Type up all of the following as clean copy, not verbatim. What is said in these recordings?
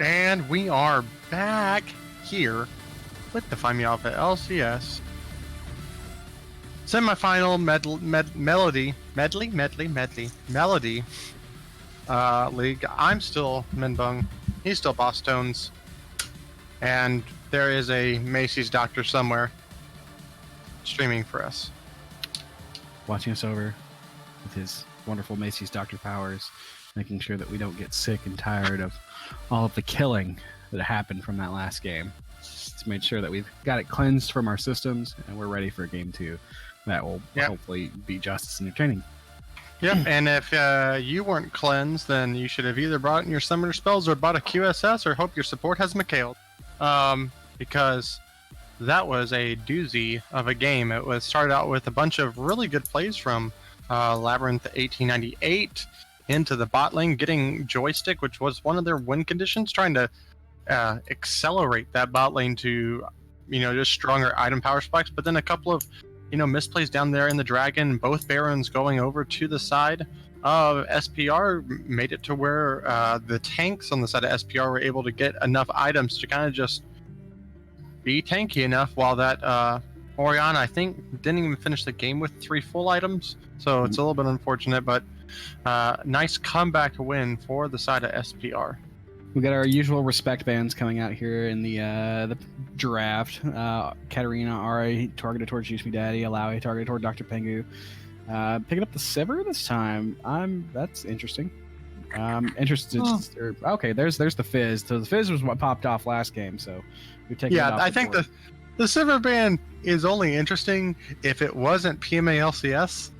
And we are back here with the Find Me Off at LCS semifinal melody league. I'm still Minbung. He's still Boss Tones. And there is a Macy's doctor somewhere streaming for us. Watching us over with his wonderful Macy's doctor powers, making sure that we don't get sick and tired of all of the killing that happened from that last game. He's made sure that we've got it cleansed from our systems, and we're ready for game 2. That will hopefully be just as entertaining. Yep, and if you weren't cleansed, then you should have either brought in your summoner spells or bought a QSS or hope your support has McHale'd. Because that was a doozy of a game. It was started out with a bunch of really good plays from Labyrinth 1898 into the bot lane, getting joystick, which was one of their win conditions, trying to accelerate that bot lane to, just stronger item power spikes. But then a couple of, misplays down there in the dragon, both barons going over to the side of SPR made it to where the tanks on the side of SPR were able to get enough items to kind of just be tanky enough, while that Orianna, I think, didn't even finish the game with 3 full items. So it's a little bit unfortunate, but nice comeback win for the side of SPR. We got our usual respect bands coming out here in the draft. Katarina, Ari targeted towards Juice Me Daddy, Alawi targeted toward Dr. Pengu. Picking up the Sivir this time. That's interesting. Interested. Okay, there's the Fizz. So the Fizz was what popped off last game. So we're taking. Yeah, I think the Sivir ban is only interesting if it wasn't PMA LCS,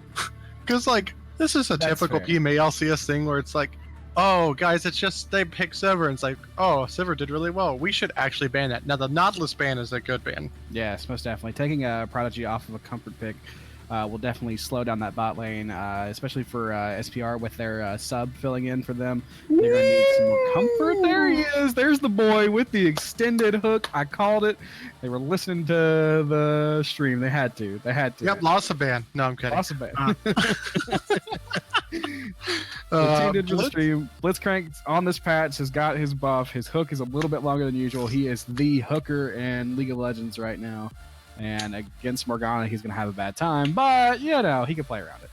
because this is a typical PMA LCS thing where it's like, oh guys, it's just they pick Sivir and it's like, oh, Sivir did really well, we should actually ban that. Now the Nautilus ban is a good ban. Yes, most definitely. Taking a Prodigy off of a comfort pick will definitely slow down that bot lane, especially for SPR with their sub filling in for them. They're going to need some more comfort. There he is. There's the boy with the extended hook. I called it. They were listening to the stream. They had to. Yep, lost a ban. No, I'm kidding. Lost a ban. Tuned into the stream. Blitzcrank on this patch has got his buff. His hook is a little bit longer than usual. He is the hooker in League of Legends right now. And against Morgana, he's going to have a bad time, but he can play around it.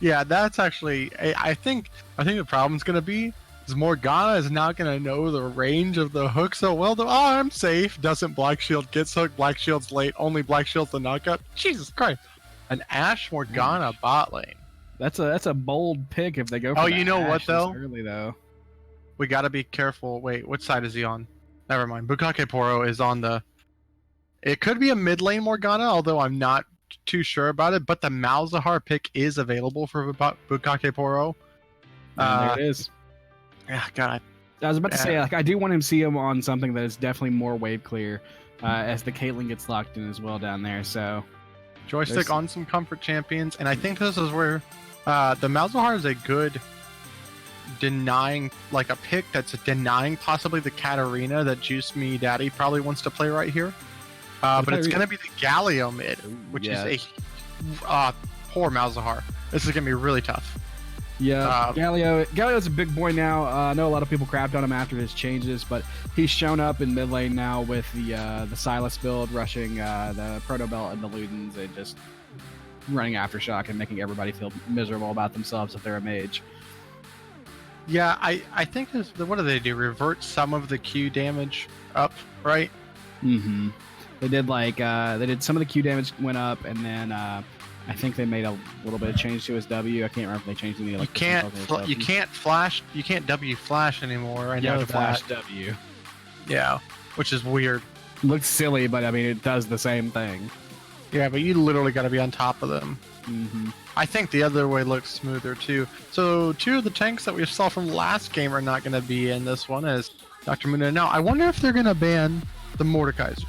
Yeah, that's actually, I think the problem's going to be is Morgana is not going to know the range of the hook so well. I'm safe. Doesn't Black Shield gets hooked? Black Shield's late. Only Black Shield's the knockup. Jesus Christ! An Ashe Morgana bot lane. That's a bold pick if they go. For you know what though? Early though. We got to be careful. Wait, what side is he on? Never mind. Bukake Poro is on the. It could be a mid lane Morgana, although I'm not too sure about it. But the Malzahar pick is available for Bukake Poro. There it is. Yeah, God. I was about to say, I do want him to see him on something that is definitely more wave clear, as the Caitlyn gets locked in as well down there. So, joystick on some comfort champions, and I think this is where the Malzahar is a good denying, a pick that's denying possibly the Katarina that Juice Me Daddy probably wants to play right here. But it's going to be the Galio mid, which is a poor Malzahar. This is going to be really tough. Yeah, Galio's a big boy now. I know a lot of people crapped on him after his changes, but he's shown up in mid lane now with the Silas build, rushing the Proto Belt and the Ludens, and just running Aftershock and making everybody feel miserable about themselves if they're a mage. Yeah, I think what do they do? Revert some of the Q damage up, right? Mm-hmm. They did some of the Q damage went up, and then I think they made a little bit of change to his W. I can't remember if they changed any. You can't flash. You can't W flash anymore. I know flash W. Yeah, which is weird. Looks silly, but I mean it does the same thing. Yeah, but you literally got to be on top of them. Mm-hmm. I think the other way looks smoother too. So 2 of the tanks that we saw from last game are not going to be in this one as Dr. Mundo. Now I wonder if they're going to ban the Mordekaiser.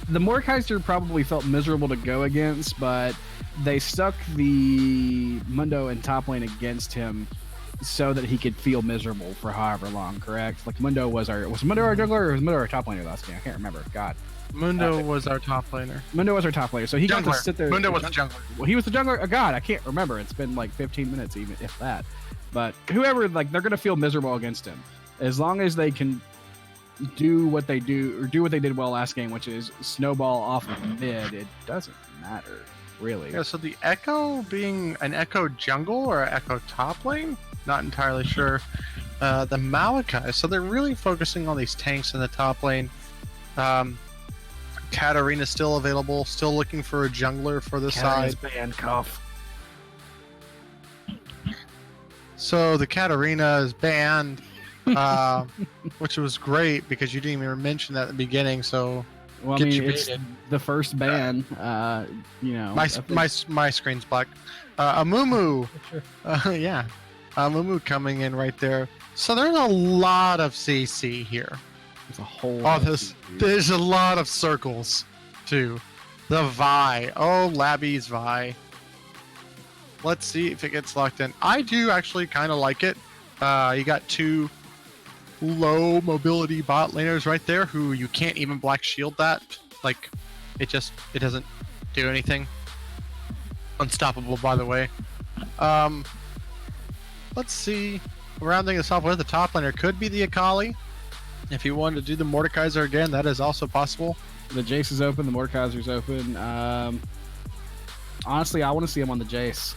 The Mordekaiser probably felt miserable to go against, but they stuck the Mundo in top lane against him so that he could feel miserable for however long, correct? Mundo was Mundo our jungler or was Mundo our top laner last game? I can't remember. God. Mundo was our top laner. Mundo was our top laner, so he got to sit there. Mundo was the jungler. Well, he was the jungler? Oh, God, I can't remember. It's been 15 minutes even, if that. But whoever, they're going to feel miserable against him. As long as they can do what they do, or do what they did well last game, which is snowball off of mid, it doesn't matter, really. Yeah, so the Echo being an Echo jungle or an Echo top lane? Not entirely sure. The Maokai, so they're really focusing on these tanks in the top lane. Katarina's still available, still looking for a jungler for the side. Handcuff. So the Katarina is banned, which was great because you didn't even mention that at the beginning. So Well, I get mean, you it's baited. the first ban. You know, My screen's black. Amumu, Sure. yeah, Amumu coming in right there. So there's a lot of CC here. There's a whole. Oh, there's a lot of circles too. The Vi. Oh, Labby's Vi. Let's see if it gets locked in. I do actually kind of like it. You got two low mobility bot laners right there who you can't even black shield that. Like, it doesn't do anything. Unstoppable, by the way. Let's see. Rounding this off with the top laner could be the Akali. If you wanted to do the Mordekaiser again, that is also possible. The Jace is open. The Mordekaiser's open. Honestly, I want to see him on the Jace.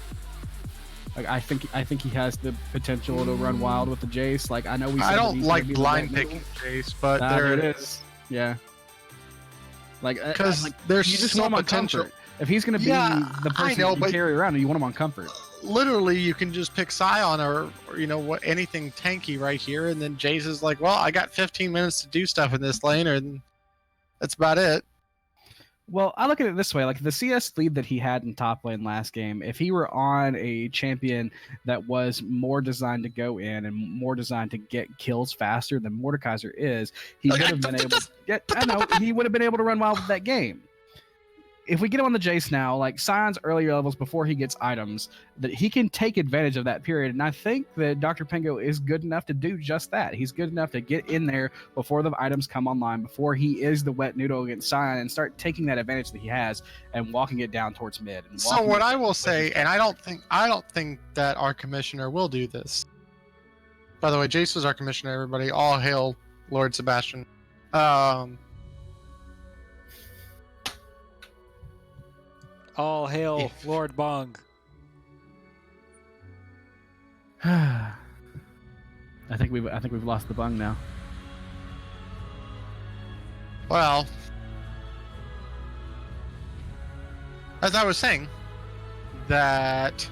Like, I think he has the potential to run wild with the Jace. Like, I know we. I don't like blind picking Jace, but there it is. Yeah. Like, because like, there's you just still want him on potential. comfort. If he's going to be the person know, that you but carry around, and you want him on comfort. Literally, you can just pick Scion or you know what, anything tanky right here, and then Jace is like, well, I got 15 minutes to do stuff in this lane, and that's about it. Well, I look at it this way: like the CS lead that he had in top lane last game, if he were on a champion that was more designed to go in and more designed to get kills faster than Mordekaiser is, he would have been able to get. I know he would have been able to run wild with that game. If we get him on the Jace now, like Sion's earlier levels before he gets items, that he can take advantage of that period. And I think that Dr. Pengo is good enough to do just that. He's good enough to get in there before the items come online, before he is the wet noodle against Sion, and start taking that advantage that he has and walking it down towards mid. And so what I will say, and I don't think that our commissioner will do this. By the way, Jace is our commissioner, everybody. All hail Lord Sebastian. All hail Lord Bong. I think we've lost the bung now. Well, as I was saying, that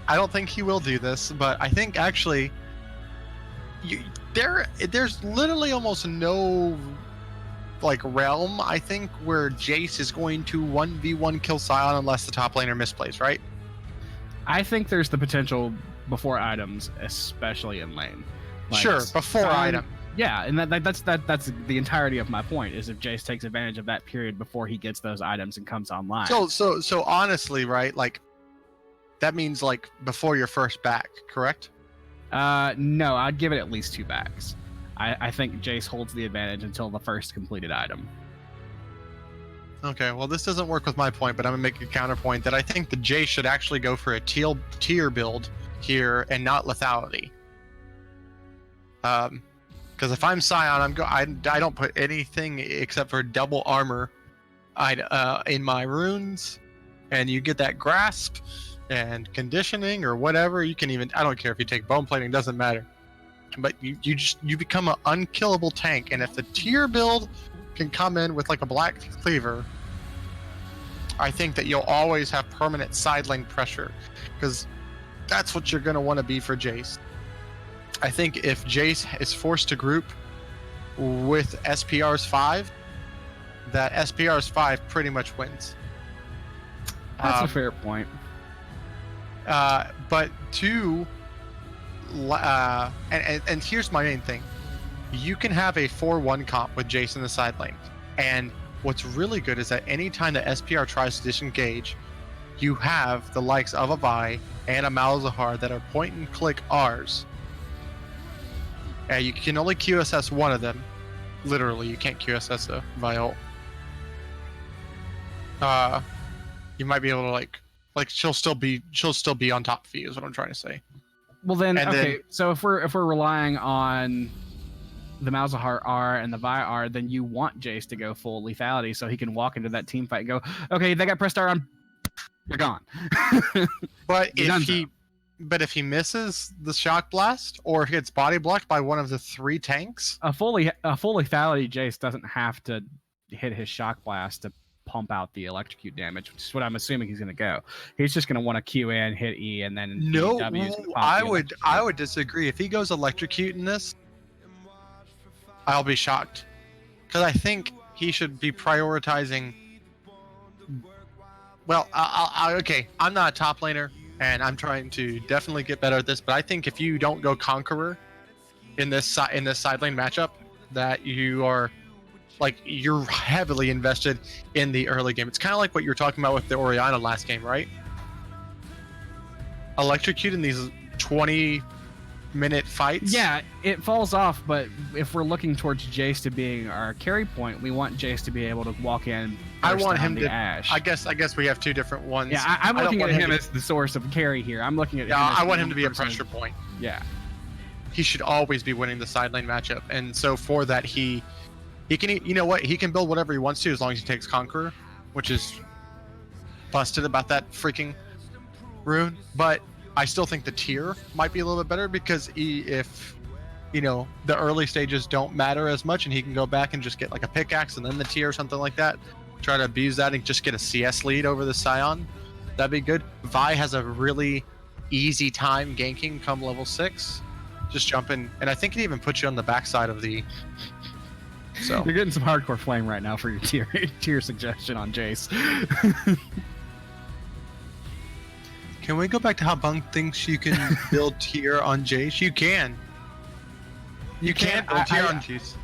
I don't think he will do this, but I think actually there's literally almost no like realm, I think, where Jace is going to 1v1 kill Sion unless the top laner misplays, right? I think there's the potential before items, especially in lane. Like, sure, before Sion, item. Yeah, and that's the entirety of my point, is if Jace takes advantage of that period before he gets those items and comes online. So honestly, right, like that means like before your first back, correct? No, I'd give it at least 2 backs. I think Jace holds the advantage until the first completed item. Okay, well, this doesn't work with my point, but I'm gonna make a counterpoint that I think the Jace should actually go for a tier build here and not lethality. Because if I'm Sion, I don't put anything except for double armor in my runes, and you get that grasp and conditioning or whatever. You can even, I don't care if you take bone plating, doesn't matter. But you become an unkillable tank, and if the tier build can come in with like a black cleaver, I think that you'll always have permanent side lane pressure, because that's what you're going to want to be for Jace. I think if Jace is forced to group with SPR's 5, that SPR's 5 pretty much wins. That's a fair point. But 2, and here's my main thing. You can have a 4-1 comp with Jace in the side lane, and what's really good is that anytime the SPR tries to disengage, you have the likes of a Vi and a Malzahar that are point and click Rs. You can only QSS one of them. Literally, you can't QSS a Vi ult. You might be able to like she'll still be on top of you, is what I'm trying to say. Well then, And okay. then- So if we're relying on the Malzahar R and the Vi R, then you want Jace to go full lethality so he can walk into that team fight and go, okay, they got pressed R on, you're gone. But Dunzo. if he misses the shock blast or gets body blocked by one of the 3 tanks, A full lethality Jace doesn't have to hit his shock blast to pump out the electrocute damage, which is what I'm assuming he's going to go. He's just going to want to Q in, hit E, and then no, W is gonna pop I the would electrocute. disagree. If he goes electrocute in this, I'll be shocked, because I think he should be prioritizing. Well, okay, I'm not a top laner, and I'm trying to definitely get better at this. But I think if you don't go Conqueror in this side lane matchup, that you're heavily invested in the early game. It's kind of like what you were talking about with the Orianna last game, right? Electrocuting these 20-minute fights. Yeah, it falls off, but if we're looking towards Jace to being our carry point, we want Jace to be able to walk in. I want him the to. Ash. I guess we have 2 different ones. Yeah, I'm I don't looking at want him to- as the source of carry here. I'm looking at. Yeah, him as I the want him to be a person- pressure point. Yeah. He should always be winning the side lane matchup, and so for that he can, you know what, he can build whatever he wants to as long as he takes Conqueror, which is busted about that freaking rune. But I still think the tier might be a little bit better, because if the early stages don't matter as much, and he can go back and just get like a pickaxe and then the tier or something like that, try to abuse that and just get a CS lead over the Scion, that'd be good. Vi has a really easy time ganking come level 6. Just jump in, and I think it even puts you on the backside of the. So You're getting some hardcore flame right now for your tier suggestion on Jace. can we go back to how Bunk thinks you can build tier on Jace? You can. You can build tier on Jace.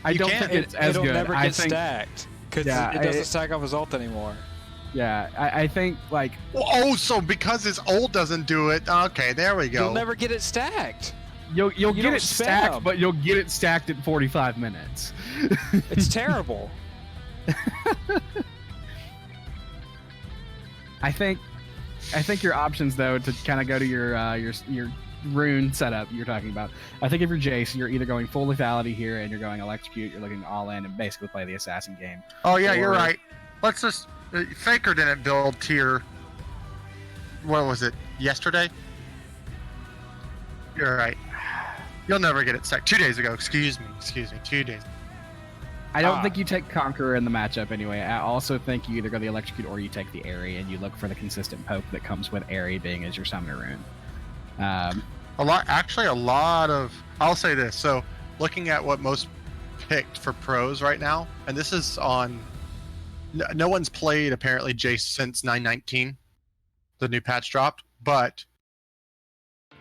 I You don't can. think it's as It'll good. never I get think, stacked because Yeah, it doesn't I- stack off his ult anymore. yeah, I think like Oh, so because his ult doesn't do it. Okay, there we go. You'll never get it stacked. you'll You get don't it stacked, spam. but you'll get it stacked at 45 minutes. It's terrible. I think your options though to kind of go to your rune setup you're talking about. I think if you're Jace, you're either going full lethality here and you're going electrocute. You're looking all in and basically play the assassin game. Oh yeah, you're Or- right. Let's just Faker didn't build tier. What was it? Yesterday. You're right. You'll never get it stacked. 2 days ago. Excuse me. 2 days. I don't think you take Conqueror in the matchup anyway. I also think you either go the electrocute or you take the Airy and you look for the consistent poke that comes with Airy being as your summoner rune. A lot of. I'll say this. So, looking at what most picked for pros right now, and this is on. No one's played apparently Jace since 919, the new patch dropped. But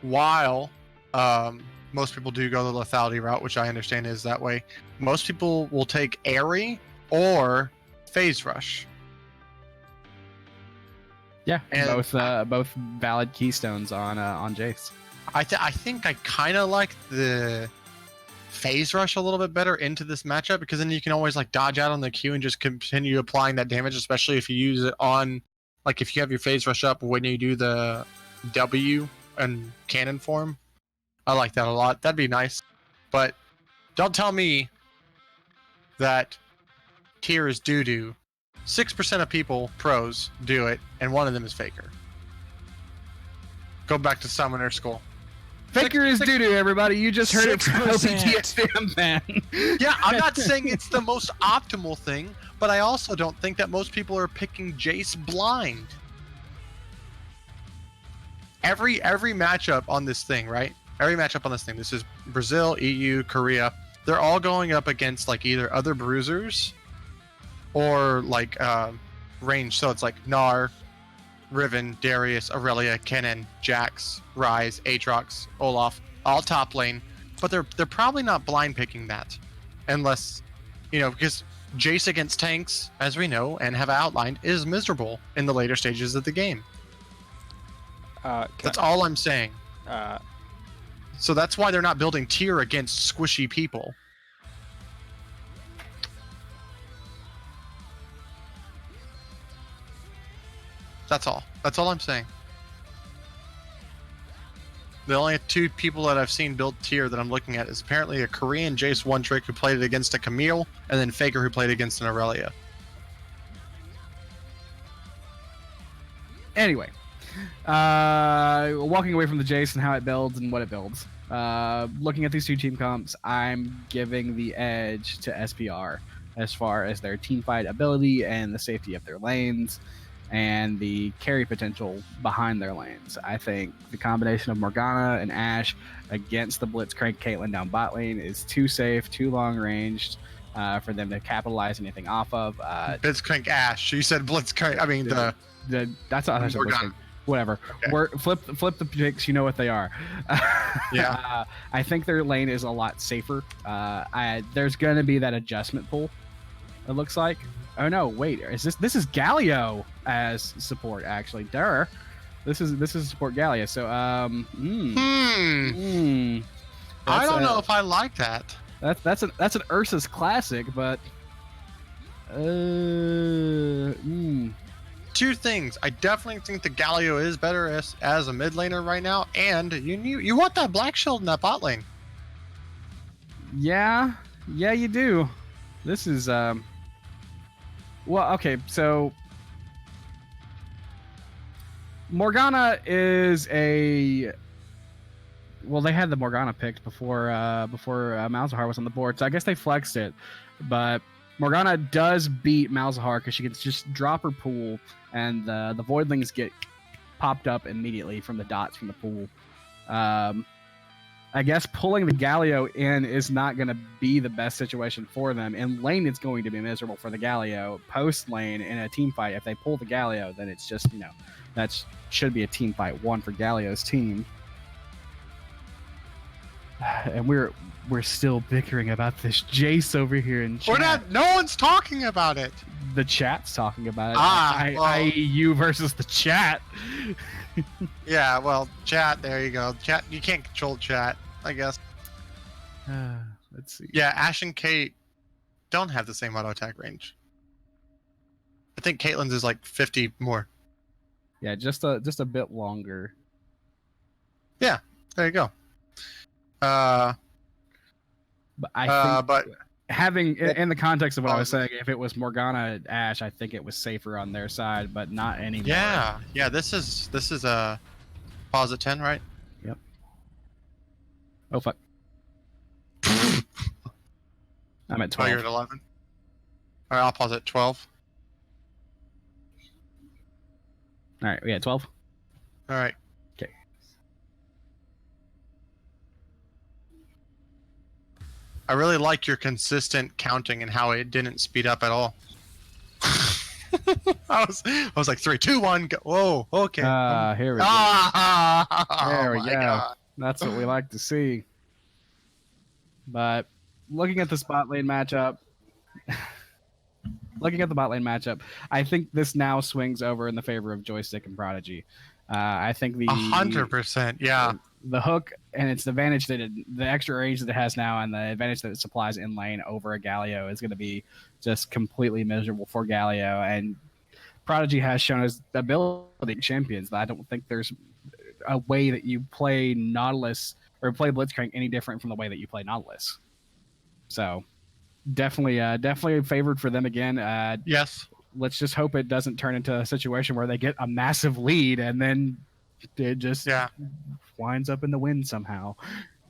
while most people do go the lethality route, which I understand is that way, most people will take Airy or Phase Rush. Yeah, And both valid keystones on Jace. I think I kind of like the Phase Rush a little bit better into this matchup, because then you can always like dodge out on the Q and just continue applying that damage, especially if you use it on, like, if you have your Phase Rush up when you do the W and cannon form. I like that a lot. That'd be nice. But don't tell me that tier is doo-doo. 6% of people, pros, do it, and one of them is Faker. Go back to Summoner School. Faker is doo-doo, everybody. You just heard it from 6%. LPTSM, man. Yeah, I'm not saying it's the most optimal thing, but I also don't think that most people are picking Jace blind. Every matchup on this thing, right? Every matchup on this thing. This is Brazil, EU, Korea. They're all going up against like either other bruisers or like range. So it's like Gnar, Riven, Darius, Aurelia, Kennen, Jax, Ryze, Aatrox, Olaf, all top lane. But they're probably not blind picking that, unless, because Jace against tanks, as we know and have outlined, is miserable in the later stages of the game. That's all I'm saying. So that's why they're not building tier against squishy people. That's all. That's all I'm saying. The only two people that I've seen build tier that I'm looking at is apparently a Korean Jace one trick who played it against a Camille, and then Faker who played against an Aurelia. Anyway, walking away from the Jace and how it builds and what it builds. Looking at these two team comps, I'm giving the edge to SPR as far as their team fight ability and the safety of their lanes and the carry potential behind their lanes. I think the combination of Morgana and Ashe against the Blitzcrank Caitlyn down bot lane is too safe, too long ranged for them to capitalize anything off of. Blitzcrank Ashe. You said Blitzcrank. I mean, that's not Morgana. Whatever. Okay. Flip the picks. You know what they are. Yeah. I think their lane is a lot safer. There's going to be that adjustment pool. It looks like. Oh no! Wait, this is Galio as support actually? This is support Galio. So I don't know if I like that. That's an Ursus classic, but Two things. I definitely think the Galio is better as a mid laner right now, and you want that black shield in that bot lane. Yeah, you do. This is well, okay, so Morgana is a they had the Morgana picked before Malzahar was on the board, so I guess they flexed it, but Morgana does beat Malzahar because she can just drop her pool, and the Voidlings get popped up immediately from the dots from the pool. I guess pulling the Galio in is not going to be the best situation for them. In lane, it's going to be miserable for the Galio. Post lane, in a team fight, if they pull the Galio, then it's just, that should be a team fight one for Galio's team. And we're still bickering about this Jace over here in chat. We're not. No one's talking about it. The chat's talking about it. IEU versus the chat. Yeah, well, chat. There you go. Chat. You can't control chat, I guess. Let's see. Yeah, Ashe and Kate don't have the same auto attack range. I think Caitlyn's is like 50 more. Yeah, just a bit longer. Yeah, there you go. But I think but having in the context of what I was saying, if it was Morgana Ashe, I think it was safer on their side, but not anymore. Yeah. This is a pause at 10, right? Yep. Oh fuck. I'm at 12. Oh, you're at 11. All right, I'll pause at 12. All right, we at 12. All right. Okay. I really like your consistent counting and how it didn't speed up at all. I was like 3, 2, 1. Go. Whoa. Okay. Here we go. There we go. God. That's what we like to see. But looking at the bot lane matchup, I think this now swings over in the favor of Joystick and Prodigy. I think 100%. Yeah. The hook and its advantage the extra range that it has now and the advantage that it supplies in lane over a Galio is going to be just completely miserable for Galio. And Prodigy has shown his ability champions. I don't think there's a way that you play Nautilus or play Blitzcrank any different from the way that you play Nautilus. So definitely favored for them again. Yes. Let's just hope it doesn't turn into a situation where they get a massive lead and then it just winds up in the wind somehow.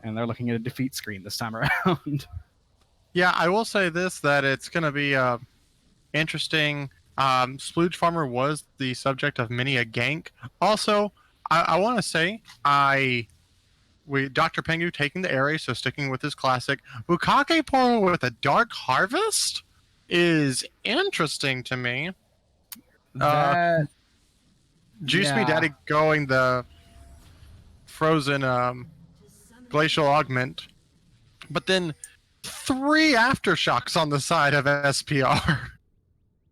And they're looking at a defeat screen this time around. Yeah, I will say this, that it's going to be interesting. Splooge Farmer was the subject of many a gank. Also, I want to say, Dr. Pengu taking the area, so sticking with his classic. Bukake Portal with a Dark Harvest is interesting to me. Juice Me Daddy going the frozen glacial augment, but then 3 aftershocks on the side of SPR.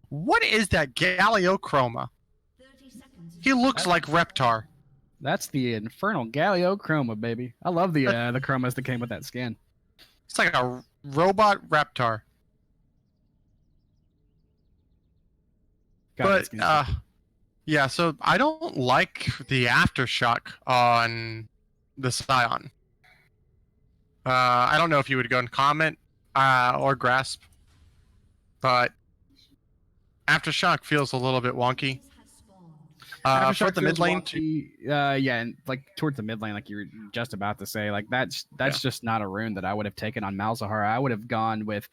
What is that Galio Chroma? He looks like Reptar. That's the Infernal Galio Chroma, baby. I love the chromas that came with that skin. It's like a robot Reptar. But yeah, so I don't like the aftershock on the Scion. I don't know if you would go and comment or grasp, but Aftershock feels a little bit wonky. For the mid lane, yeah, and like towards the mid lane, like you were just about to say, like that's just not a rune that I would have taken on Malzahar. I would have gone with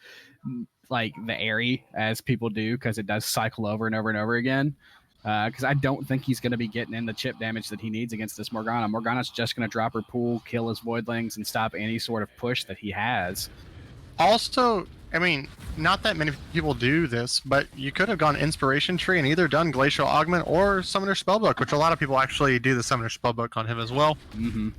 like the Airy, as people do, because it does cycle over and over and over again. Because I don't think he's going to be getting in the chip damage that he needs against this Morgana. Morgana's just going to drop her pool, kill his Voidlings, and stop any sort of push that he has. Also, I mean, not that many people do this, but you could have gone Inspiration Tree and either done Glacial Augment or Summoner Spellbook, which a lot of people actually do the Summoner Spellbook on him as well. Mm-hmm.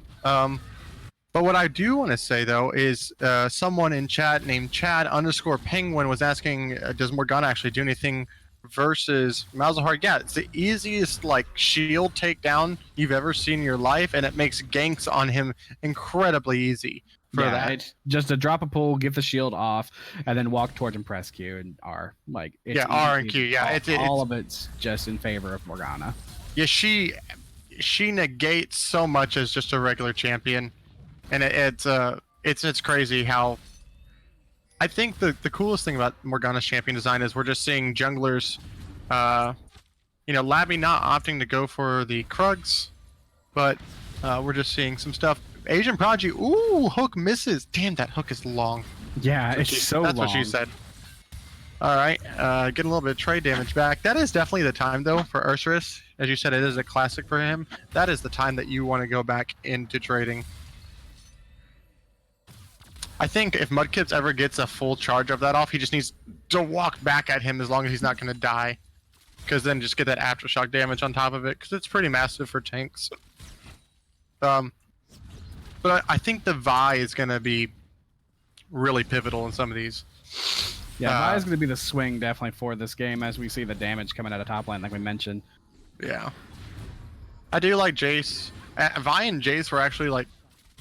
But what I do want to say, though, is someone in chat named Chad_Penguin was asking, does Morgana actually do anything versus Malzahar? Yeah, it's the easiest like shield takedown you've ever seen in your life, and it makes ganks on him incredibly easy. For that, just to drop a pull, give the shield off, and then walk towards and press Q and R. Like R and Q. Yeah, all of it's just in favor of Morgana. Yeah, she negates so much as just a regular champion, and it's crazy how. I think the coolest thing about Morgana's champion design is we're just seeing junglers, Labby not opting to go for the Krugs, but we're just seeing some stuff. Asian Prodigy, ooh, hook misses. Damn, that hook is long. Yeah, it's so long. That's what she said. All right, getting a little bit of trade damage back. That is definitely the time, though, for Ursurus. As you said, it is a classic for him. That is the time that you want to go back into trading. I think if Mudkips ever gets a full charge of that off, he just needs to walk back at him as long as he's not going to die. Because then just get that Aftershock damage on top of it, because it's pretty massive for tanks. But I think the Vi is going to be really pivotal in some of these. Yeah, Vi is going to be the swing definitely for this game as we see the damage coming out of top lane, like we mentioned. Yeah. I do like Jace. Vi and Jace were actually like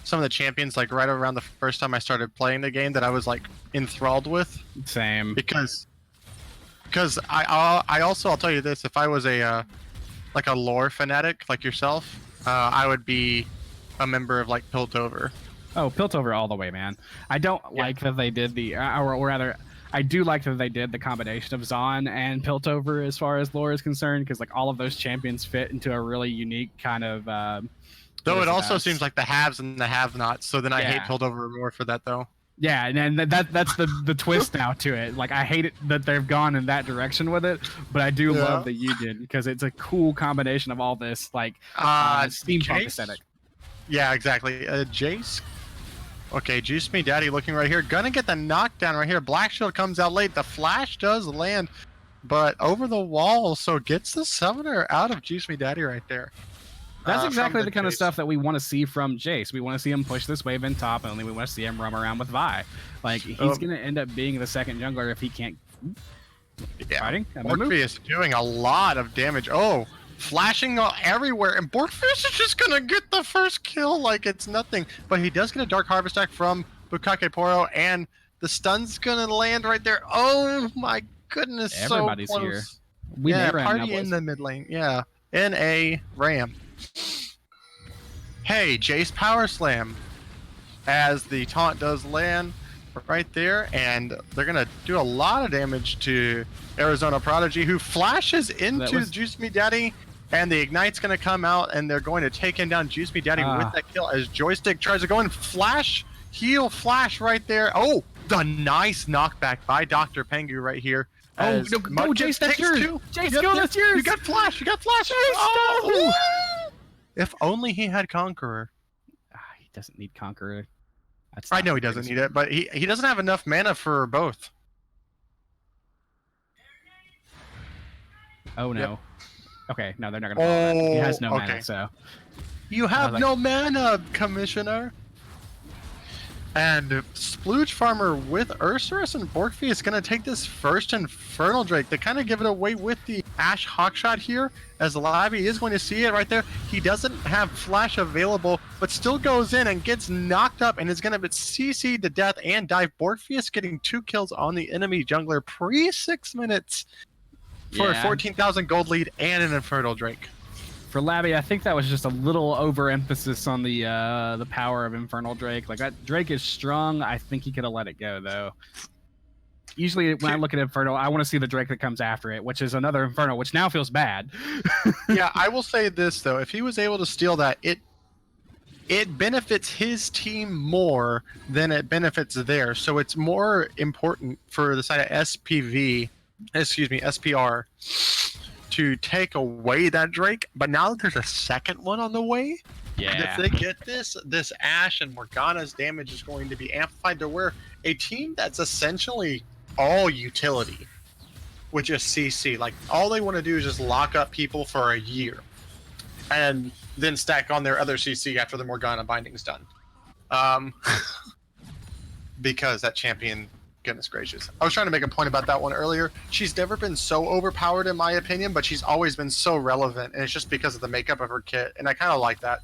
some of the champions like right around the first time I started playing the game that I was like enthralled with. Same. Because I also, I'll tell you this, if I was a like a lore fanatic like yourself, I would be a member of like Piltover. Oh, Piltover all the way, man. I don't like that they did the, or rather, I do like that they did the combination of Zon and Piltover as far as lore is concerned, because like all of those champions fit into a really unique kind of. Though it also seems like the haves and the have-nots, so then I hate Piltover more for that though. Yeah, and that's the twist now to it. Like I hate it that they've gone in that direction with it, but I do love that you did, because it's a cool combination of all this like steampunk aesthetic. Yeah, exactly. Jace. Okay, Juice Me Daddy looking right here. Gonna get the knockdown right here. Black Shield comes out late. The flash does land, but over the wall, so gets the summoner out of Juice Me Daddy right there. That's exactly the kind of stuff that we want to see from Jace. We want to see him push this wave in top only. We want to see him roam around with Vi. Like, he's going to end up being the second jungler if he can't... Fighting? Morpheus doing a lot of damage. Oh, flashing everywhere. And Borkfish is just going to get the first kill like it's nothing. But he does get a Dark Harvest attack from Bukake Poro, and the stun's going to land right there. Oh, my goodness. Everybody's so here. Party in the mid lane. Yeah, in a Ram. Hey, Jace Power Slam as the taunt does land right there, and they're gonna do a lot of damage to Arizona Prodigy, who flashes into Juice Me Daddy, and the Ignite's gonna come out, and they're going to take him down. Juice Me Daddy with that kill as Joystick tries to go and heal flash right there. Oh, the nice knockback by Dr. Pengu right here. Oh, no, Jace, that's yours. Jace, go, that's yours. You got flash. Jace, oh! If only he had Conqueror. He doesn't need Conqueror. I know he doesn't need it, but he doesn't have enough mana for both. Oh, no. Yep. Okay, no, they're not going to follow that. He has no mana, so... You have no mana, Commissioner! And Splooge Farmer with Ursurus and Borkfi is going to take this first Infernal Drake. They kind of give it away with the Ash Hawkshot here, as Labby is going to see it right there. He doesn't have Flash available, but still goes in and gets knocked up and is going to get CC'd to death and dive. Borkfius getting 2 kills on the enemy jungler pre 6 minutes for a 14,000 gold lead and an Infernal Drake. For Labby, I think that was just a little overemphasis on the power of Infernal Drake. Like that Drake is strong. I think he could have let it go though. Usually when I look at Infernal, I want to see the Drake that comes after it, which is another Infernal, which now feels bad. Yeah, I will say this though: if he was able to steal that, it benefits his team more than it benefits theirs. So it's more important for the side of SPR, to take away that Drake. But now that there's a second one on the way, Yeah. if they get this Ashe and Morgana's damage is going to be amplified to where a team that's essentially all utility with just CC, like all they want to do is just lock up people for a year and then stack on their other CC after the Morgana binding's done. Because that champion, goodness gracious. I was trying to make a point about that one earlier. She's never been so overpowered in my opinion, but she's always been so relevant, and it's just because of the makeup of her kit, and I kind of like that.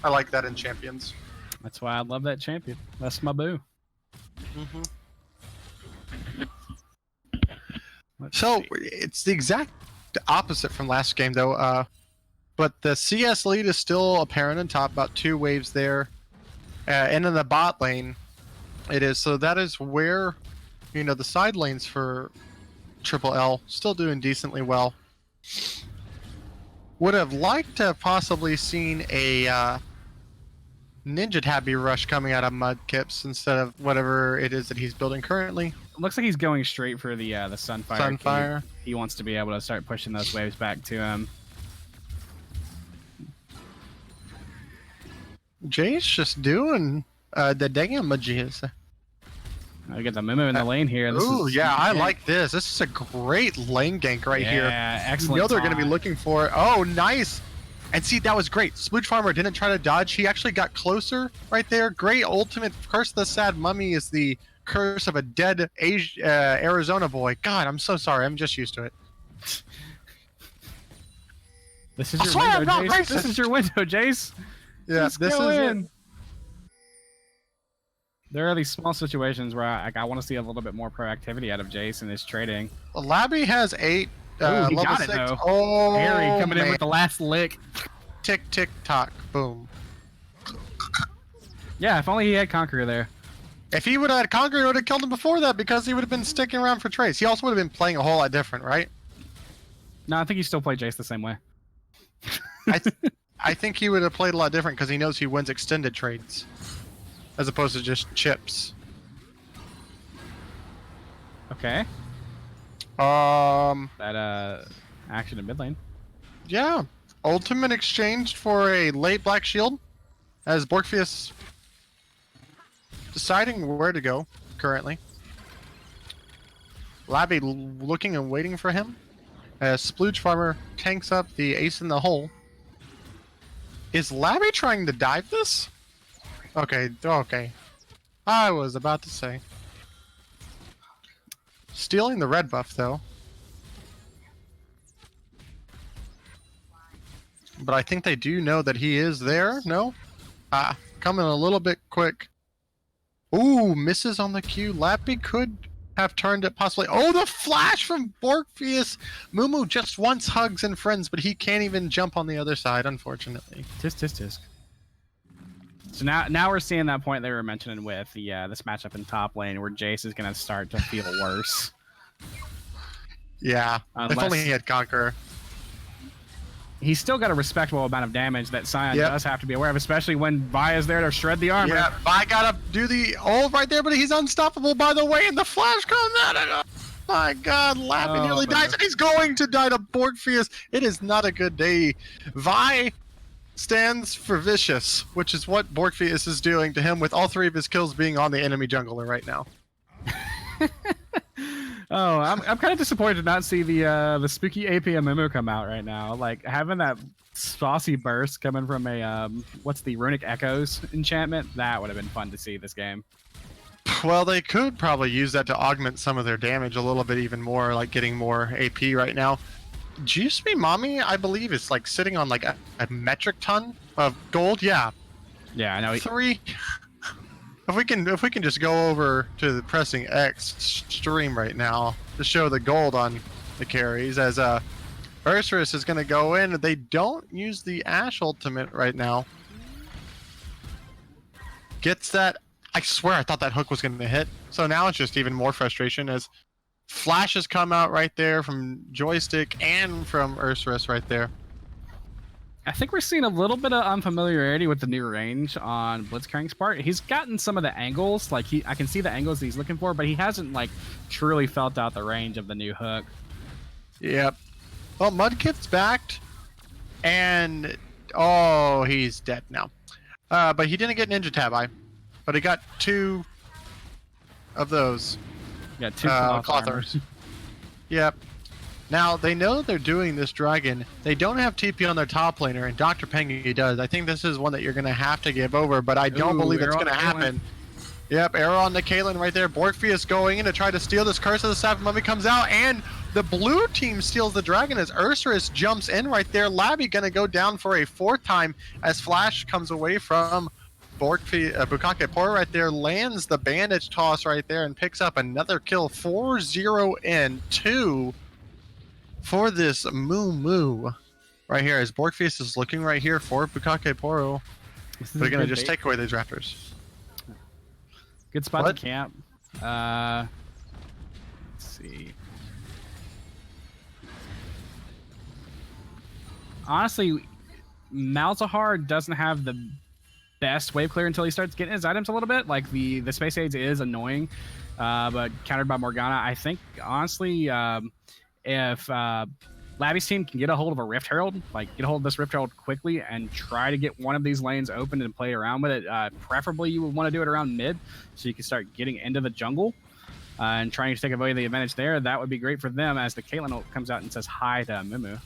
I like that in champions. That's why I love that champion. That's my boo. Mm-hmm. So It's the exact opposite from last game, though. But the CS lead is still apparent on top, about 2 waves there. And in the bot lane, it is. So that is where, the side lanes for Triple L still doing decently well. Would have liked to have possibly seen a Ninja Tabby rush coming out of Mudkips instead of whatever it is that he's building currently. it looks like he's going straight for the Sunfire. Sunfire. He wants to be able to start pushing those waves back to him. Jay's just doing the damages. I get the Mumu in the lane here. Ooh, yeah, I like this. This is a great lane gank right here. Yeah, excellent. You know they're going to be time. looking for it. Oh, nice. And see, that was great. Splooge Farmer didn't try to dodge. He actually got closer right there. Great ultimate. Curse of the Sad Mummy is the curse of a dead Arizona boy. God, I'm so sorry. I'm just used to it. This is I your swear I'm window, not Jace. racist. This is your window, Jace. Yeah, Just this go is in. it. There are these small situations where I want to see a little bit more proactivity out of Jace in his trading. Labby has 8. Ooh, he level got 6. it, though. Oh, Harry coming in man. with the last lick. Tick, tick, tock. Boom. Yeah, if only he had Conqueror there. If he would have had Conqueror, he would have killed him before that because he would have been sticking around for Trace. He also would have been playing a whole lot different, right? No, I think he still played Jace the same way. I think he would have played a lot different because he knows he wins extended trades as opposed to just chips. Okay. That action in mid lane. Yeah. Ultimate exchanged for a late Black Shield as Borkfius deciding where to go currently. Labby looking and waiting for him as Splooge Farmer tanks up the ace in the hole. Is Labby trying to dive this? Okay, okay. I was about to say. Stealing the red buff, though. But I think they do know that he is there. No? Coming a little bit quick. Ooh, misses on the Q. Lappy could have turned it possibly. Oh, the flash from Borkfius. Mumu just wants hugs and friends, but he can't even jump on the other side, unfortunately. Tisk. So now we're seeing that point they were mentioning with the this matchup in top lane where Jace is going to start to feel worse. Yeah, if only he had Conqueror. He's still got a respectable amount of damage that Sion Yep. does have to be aware of, especially when Vi's there to shred the armor. Yeah, Vi gotta do the ult right there, but he's unstoppable by the way, and the flash comes out. Oh my God, Lappy nearly dies, and he's going to die to Borkfius. It is not a good day. Vi stands for vicious, which is what Borkfius is doing to him, with all 3 of his kills being on the enemy jungler right now. Oh, I'm kind of disappointed to not see the spooky APM Mumu come out right now. Like having that saucy burst coming from a what's the Runic Echoes enchantment, that would have been fun to see this game. Well, they could probably use that to augment some of their damage a little bit even more, like getting more AP right now. Juice Me Mommy, I believe, is like sitting on like a metric ton of gold. Yeah. Yeah, I know. 3. If we can just go over to the pressing X stream right now to show the gold on the carries as Ursurus is going to go in. They don't use the Ash ultimate right now. Gets that. I swear I thought that hook was going to hit. So now it's just even more frustration as flashes come out right there from Joystick and from Ursurus right there. I think we're seeing a little bit of unfamiliarity with the new range on Blitzcrank's part. He's gotten some of the angles, like I can see the angles he's looking for, but he hasn't like truly felt out the range of the new hook. Yep. Well, Mudkip's backed, and oh, he's dead now. But he didn't get Ninja Tabi, but he got 2 of those. Yeah, 2 clothers. Yep. Now, they know they're doing this dragon. They don't have TP on their top laner, and Dr. Pengu does. I think this is one that you're going to have to give over, but I don't believe it's going to happen. Yep, arrow on the Caitlyn right there. Borkfius going in to try to steal this Curse of the Sapphire Mummy comes out, and the blue team steals the dragon as Ursurus jumps in right there. Labby going to go down for a 4th time as Flash comes away from Bukake Poro right there, lands the bandage toss right there, and picks up another kill. 4-0 and 2 for this Moo right here as Borkfius is looking right here for Bukake Poro. They're going to just take away these Raptors. Good spot to camp. Let's see. Honestly, Malzahar doesn't have the best wave clear until he starts getting his items a little bit. Like the Space Aids is annoying, but countered by Morgana. I think honestly, if Labby's team can get a hold of a Rift Herald, like get a hold of this Rift Herald quickly and try to get one of these lanes open and play around with it. Preferably you would want to do it around mid so you can start getting into the jungle and trying to take away the advantage there. That would be great for them as the Caitlyn ult comes out and says hi to Mumu.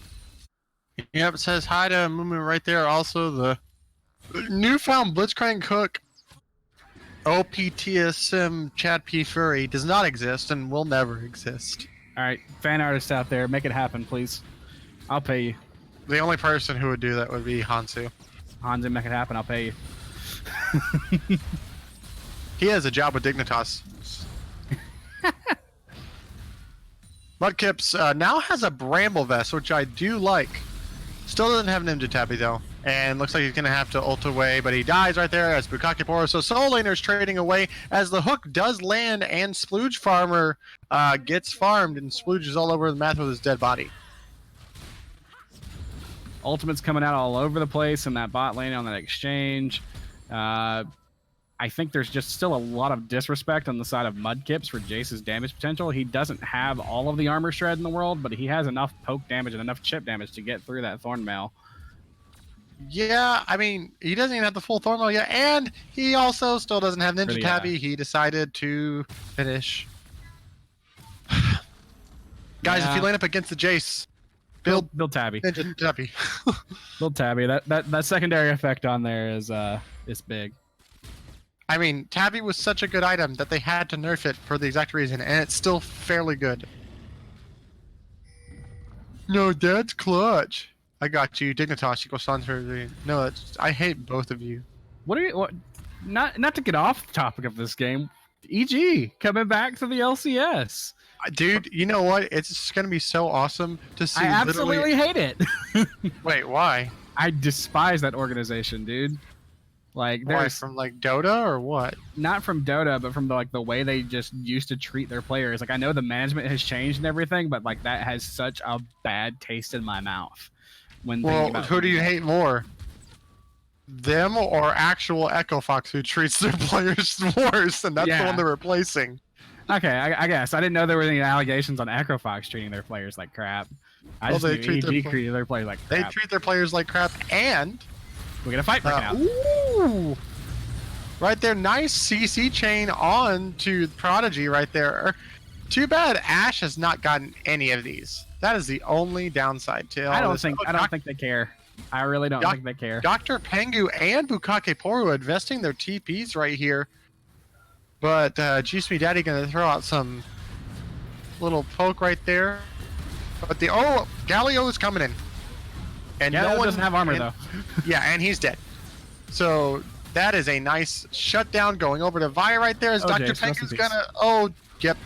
Yep, it says hi to Mumu right there. Also the newfound Blitzcrank hook OPTSM Chad P. Furry does not exist and will never exist. All right, fan artists out there, make it happen, please. I'll pay you. The only person who would do that would be Hansu. Hansu, make it happen. I'll pay you. He has a job with Dignitas. Mudkips now has a Bramble Vest, which I do like. Still doesn't have Ninja Tabi though, and looks like he's gonna have to ult away, but he dies right there as Bukake Poro. So Soul Laner's trading away as the hook does land, and Splooge Farmer gets farmed, and Splooge is all over the map with his dead body. Ultimate's coming out all over the place in that bot lane on that exchange. I think there's just still a lot of disrespect on the side of Mudkips for Jace's damage potential. He doesn't have all of the armor shred in the world, but he has enough poke damage and enough chip damage to get through that Thorn Mail. Yeah, I mean, he doesn't even have the full Thorn Mail yet, and he also still doesn't have Ninja Tabi. He decided to finish. Guys, if you line up against the Jace, build Tabi. Ninja Tabi. Build Tabi. That secondary effect on there is big. I mean, Tabi was such a good item that they had to nerf it for the exact reason, and it's still fairly good. No, that's clutch. I got you, Dignitas. You go sponsor. No, I hate both of you. What? Not to get off the topic of this game. EG coming back to the LCS. Dude, you know what? It's just gonna be so awesome to see. I absolutely hate it. Wait, why? I despise that organization, dude. Like, there's from like Dota or what? Not from Dota, but from the way they just used to treat their players. Like, I know the management has changed and everything, but like that has such a bad taste in my mouth. Well, who do you hate more? Them or actual Echo Fox who treats their players worse, and that's the one they're replacing. Okay, I guess. I didn't know there were any allegations on Echo Fox treating their players like crap. I just knew EG treated their players like crap. They treat their players like crap, and we get a fight breaking out. Ooh! Right there, nice CC chain on to Prodigy right there. Too bad Ash has not gotten any of these. That is the only downside to all this. I don't think they care. I really don't think they care. Dr. Pengu and Bukake Poro investing their TPs right here. But Juice Me Daddy gonna throw out some little poke right there. But Galio is coming in. And no one doesn't have armor though. Yeah, and he's dead. So that is a nice shutdown going over to Vi right there as Dr. Pengu's gonna yep.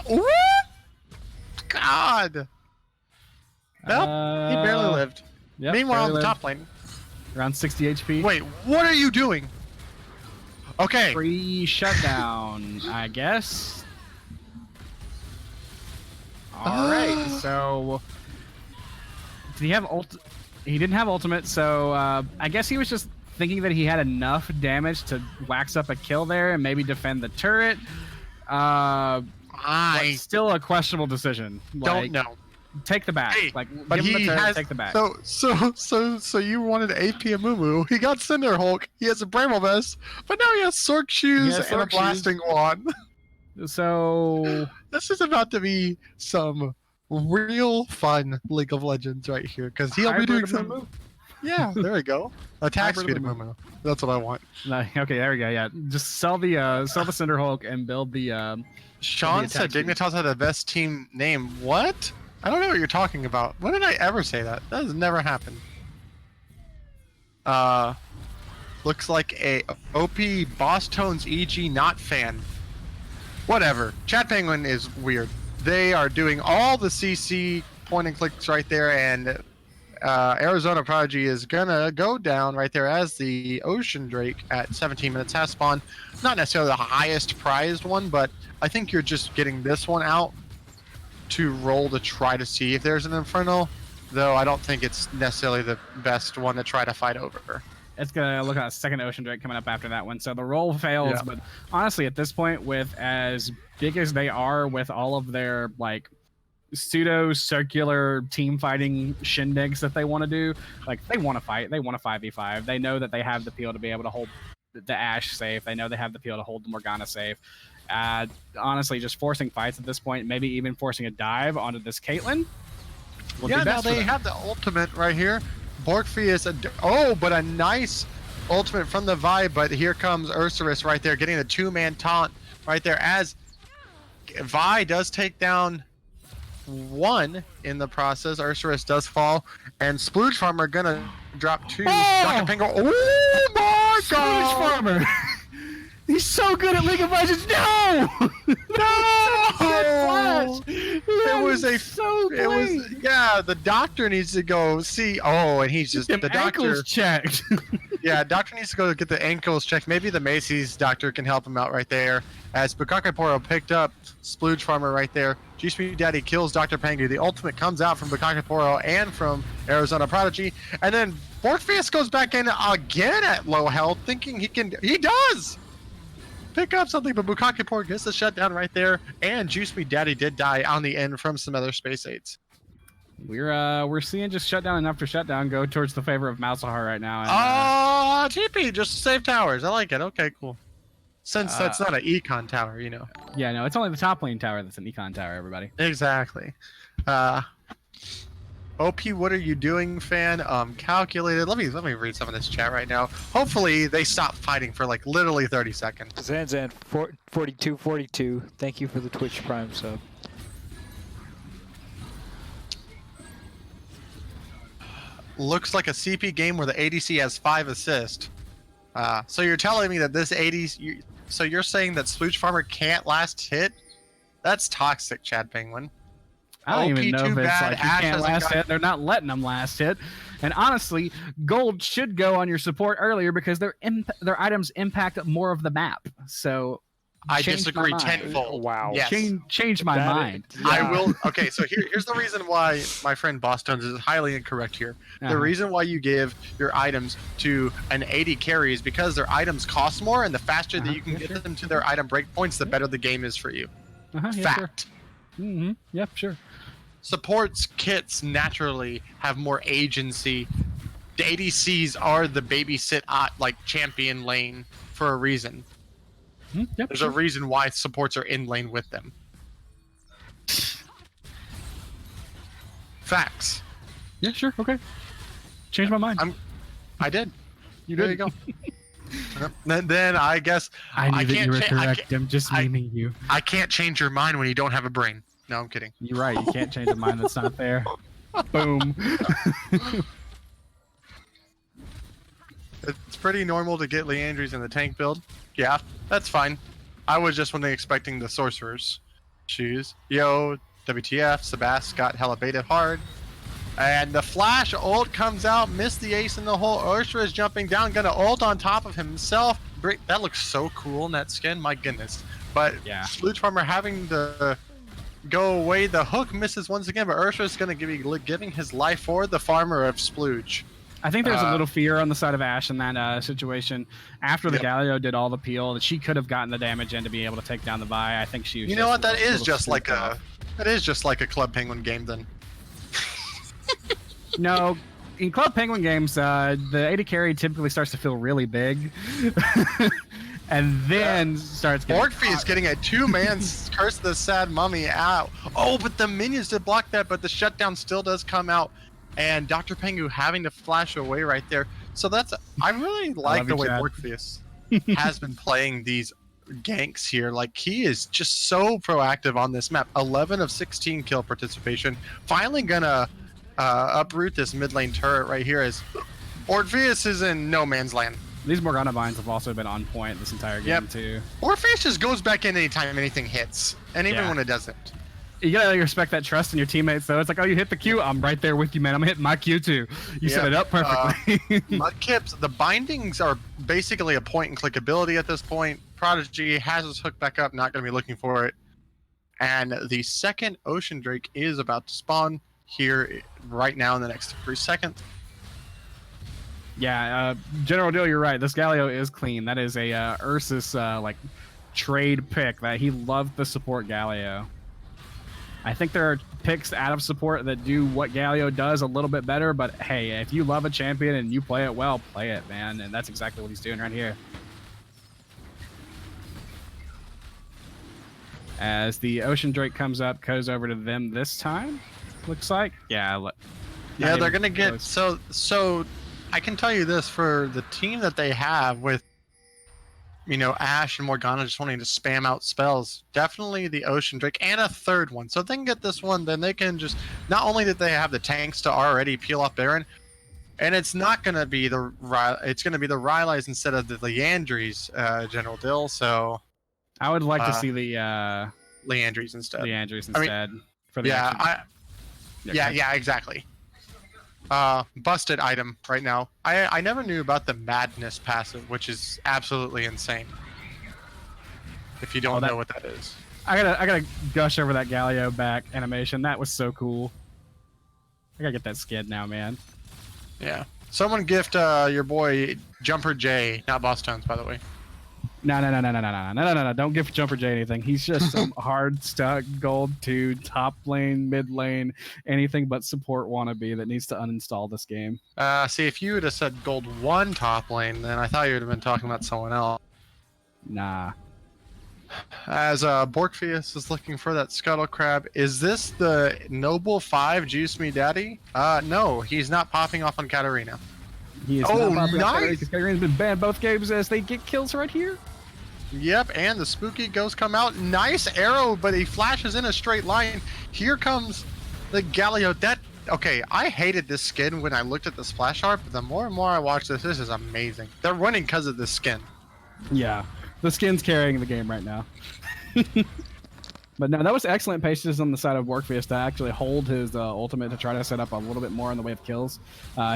Ooh! God. Nope, he barely lived. Yep, Meanwhile, on barely the lived. top lane. Around 60 HP. Wait, what are you doing? Okay. Free shutdown, I guess. All right, so did he have He didn't have ultimate, so I guess he was just thinking that he had enough damage to wax up a kill there and maybe defend the turret. But still a questionable decision. Don't know. Take the back. Hey, like, but give him the he turret, has take the back. So you wanted AP a Moo. He got Cinder Hulk. He has a Bramble Vest, but now he has Sork shoes and a Sork shoes. blasting wand. So This is about to be some real fun League of Legends right here, because he'll be doing Hybrid some. Moo. Yeah, there we go. Attack Hybrid speed Moo. Moo. That's what I want. No, okay, there we go. Yeah, just sell the Cinder Hulk and build the. Sean said attack speed. Dignitas had the best team name. What? I don't know what you're talking about. When did I ever say that? That has never happened. Looks like a OP Boss Tones EG not fan. Whatever. Chat Penguin is weird. They are doing all the CC point and clicks right there, and Arizona Prodigy is gonna go down right there as the Ocean Drake at 17 minutes has spawned. Not necessarily the highest prized one, but I think you're just getting this one out to roll to try to see if there's an Inferno, though I don't think it's necessarily the best one to try to fight over. It's gonna look at a second Ocean Drake coming up after that one. So the roll fails, Yeah. but honestly, at this point, with as big as they are, with all of their like pseudo circular team fighting shindigs that they want to do, like they want to fight, they want to 5v5. They know that they have the peel to be able to hold the Ashe safe. They know they have the peel to hold the Morgana safe. Honestly, just forcing fights at this point, maybe even forcing a dive onto this Caitlyn. Yeah, now they have the ultimate right here. Borgfeus, but a nice ultimate from the Vi, but here comes Ursurus right there, getting the two-man taunt right there as Vi does take down one in the process. Ursurus does fall, and Splooge Farmer gonna drop two. Dr. Pingo, oh my Splooge god! Farmer! He's so good at League of Legends. No! No! It was so It was, yeah, the doctor needs to go see. Oh, and he's just, the doctor. Ankles checked. Yeah, doctor needs to go get the ankles checked. Maybe the Macy's doctor can help him out right there. As Bukake Poro picked up Splooge Farmer right there. G-Speed Daddy kills Dr. Pengu. The ultimate comes out from Bukake Poro and from Arizona Prodigy. And then Borgfeus goes back in again at low health, thinking he does! Pick up something, but Bukake Poro gets the shutdown right there. And G-Speed Daddy did die on the end from some other space aids. We're seeing just shutdown after shutdown go towards the favor of Mousahar right now. And, TP, just to save towers. I like it. Okay, cool. Since that's not an econ tower, you know. yeah, no, it's only the top lane tower that's an econ tower, everybody. Exactly. OP, what are you doing, fan? Calculated. Let me read some of this chat right now. Hopefully they stop fighting for like literally 30 seconds. Zanzan 4242. Thank you for the Twitch Prime sub. Looks like a CP game where the ADC has 5 assists. So you're telling me that this ADC... So you're saying that Splooge Farmer can't last hit? That's toxic, Chad Penguin. I don't even know too if it's bad. like you Ashe can't hasn't last got- hit. They're not letting them last hit. And honestly, gold should go on your support earlier because their items impact more of the map. So I change disagree my mind. tenfold. Wow. Yes. Change my mind. I will. Okay, so here's the reason why my friend Boston's is highly incorrect here. Uh-huh. The reason why you give your items to an 80 carry is because their items cost more, and the faster that you can get them to their item breakpoints, the better the game is for you. Yeah, sure. Fact. Mm-hmm. Yep, sure. Supports kits naturally have more agency. The ADCs are the babysit like champion lane for a reason. Yep, There's sure. a reason why supports are in lane with them. Facts. Yeah, sure. Okay. Change my mind. I did. You There did. you go. Then I guess I knew that can't you were cha- I correct. can't- I'm just memeing you. I can't change your mind when you don't have a brain. No, I'm kidding. You're right. You can't change a mind that's not there. Boom. It's pretty normal to get Leandries in the tank build. Yeah, that's fine. I was just only expecting the sorcerer's shoes. Yo, WTF, Sebast got hella baited hard. And the flash ult comes out, missed the ace in the hole. Ursula is jumping down, gonna ult on top of himself. That looks so cool in that skin, my goodness. But Yeah. Splooge Farmer having to go away. The hook misses once again, but Ursula's gonna be giving his life for the farmer of Splooge. I think there's a little fear on the side of Ash in that situation. After the Yep. Galio did all the peel, that she could have gotten the damage in to be able to take down the Vi. I think she was. You know what? That is just like a Club Penguin game then. No, in Club Penguin games, the AD carry typically starts to feel really big, and then starts getting. Orphe is getting a two-man Curse of the Sad Mummy out. Oh, but the minions did block that, but the shutdown still does come out, and Dr. Pengu having to flash away right there. So I really like the way Orpheus has been playing these ganks here. Like, he is just so proactive on this map. 11 of 16 kill participation. Finally gonna uproot this mid lane turret right here as Orpheus is in no man's land. These Morgana vines have also been on point this entire game too. Orpheus just goes back in anytime anything hits, and even when it doesn't. You gotta respect that trust in your teammates though. It's like, oh, you hit the Q, I'm right there with you, man. I'm hitting my Q too. You set it up perfectly. Mudkips, the bindings are basically a point and click ability at this point. Prodigy has his hook back up, not gonna be looking for it. And the second Ocean Drake is about to spawn here right now in the next 3 seconds. Yeah, General Dill, you're right. This Galio is clean. That is a Ursus like trade pick that he loved the support Galio. I think there are picks out of support that do what Galio does a little bit better, but hey, if you love a champion and you play it well, play it, man. And that's exactly what he's doing right here. As the Ocean Drake comes up, goes over to them this time. Looks like, yeah, they're gonna get so. I can tell you this for the team that they have with, Ash and Morgana just wanting to spam out spells. Definitely the Ocean Drake and a third one. So if they can get this one, then they can just not only did they have the tanks to already peel off Baron, and it's not gonna be the Rylai's instead of the Leandries, General Dill. So I would like to see the Leandries instead. For the action. Yeah, exactly. Busted item right now. I never knew about the Madness passive, which is absolutely insane. If you don't know what that is. I gotta gush over that Galio back animation. That was so cool. I gotta get that skin now, man. Yeah. Someone gift your boy Jumper J, not Boss Tones, by the way. No. Don't give Jumper J anything. He's just some hard stuck gold 2 top lane, mid lane, anything but support wannabe that needs to uninstall this game. See, if you would have said gold 1 top lane, then I thought you would have been talking about someone else. Nah. As Borkpheus is looking for that Scuttle Crab, is this the Noble 5 Juice Me Daddy? No, he's not popping off on Katarina. He is nice! Because Katarina's been banned both games as they get kills right here. Yep, and the spooky ghost come out. Nice arrow, but he flashes in a straight line. Here comes the Galio. Okay, I hated this skin when I looked at the splash art, but the more and more I watch this is amazing. They're winning because of this skin. Yeah, the skin's carrying the game right now. But no, that was excellent patience on the side of Borkpheus to actually hold his ultimate to try to set up a little bit more in the way of kills.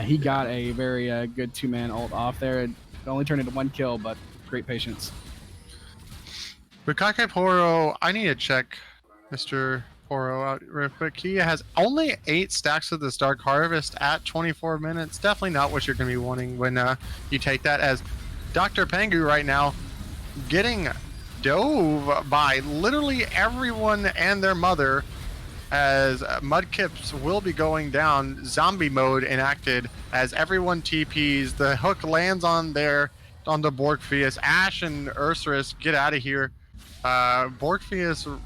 He got a very good 2-man ult off there. It only turned into 1 kill, but great patience. Bukake Poro, I need to check Mr. Poro out real quick. He has only 8 stacks of this Dark Harvest at 24 minutes. Definitely not what you're going to be wanting when you take that, as Dr. Pengu right now getting dove by literally everyone and their mother, as Mudkips will be going down. Zombie mode enacted as everyone TPs. The hook lands on the Borkpheus. Ash and Ursurus get out of here. Borkpheus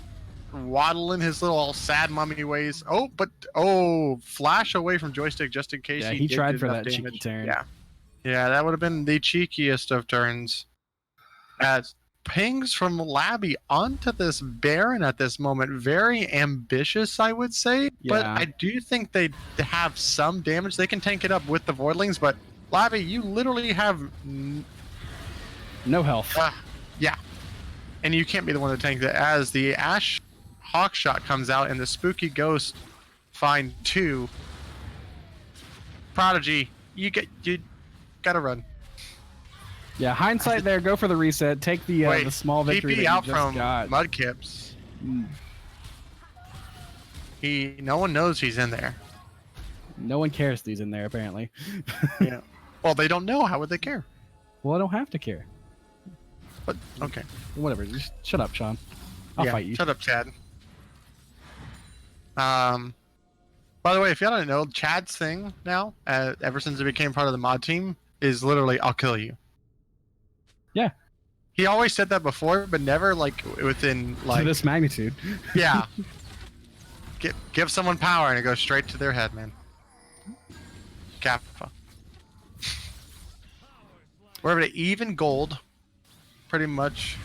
waddling his little sad mummy ways. Flash away from joystick just in case. Yeah, he tried for that cheeky turn. Yeah, that would have been the cheekiest of turns. As pings from Labby onto this Baron at this moment. Very ambitious, I would say. Yeah. But I do think they have some damage. They can tank it up with the Voidlings, but Labby, you literally have no health. Yeah. And you can't be the one to tank that, as the Ash Hawk shot comes out and the spooky ghost find 2. Prodigy, you gotta run. Yeah, hindsight there. Go for the reset. Take the small victory TP that out you just from got. Mudkips. Mm. No one knows he's in there. No one cares that he's in there, apparently. Yeah. Well, they don't know. How would they care? Well, I don't have to care. But okay. Whatever. Just shut up, Sean. I'll fight you. Shut up, Chad. By the way, if y'all don't know, Chad's thing now, ever since he became part of the mod team, is literally "I'll kill you." Yeah. He always said that before, but never like within like To this magnitude. Yeah. Give someone power and it goes straight to their head, man. Kappa. We're at even gold, pretty much.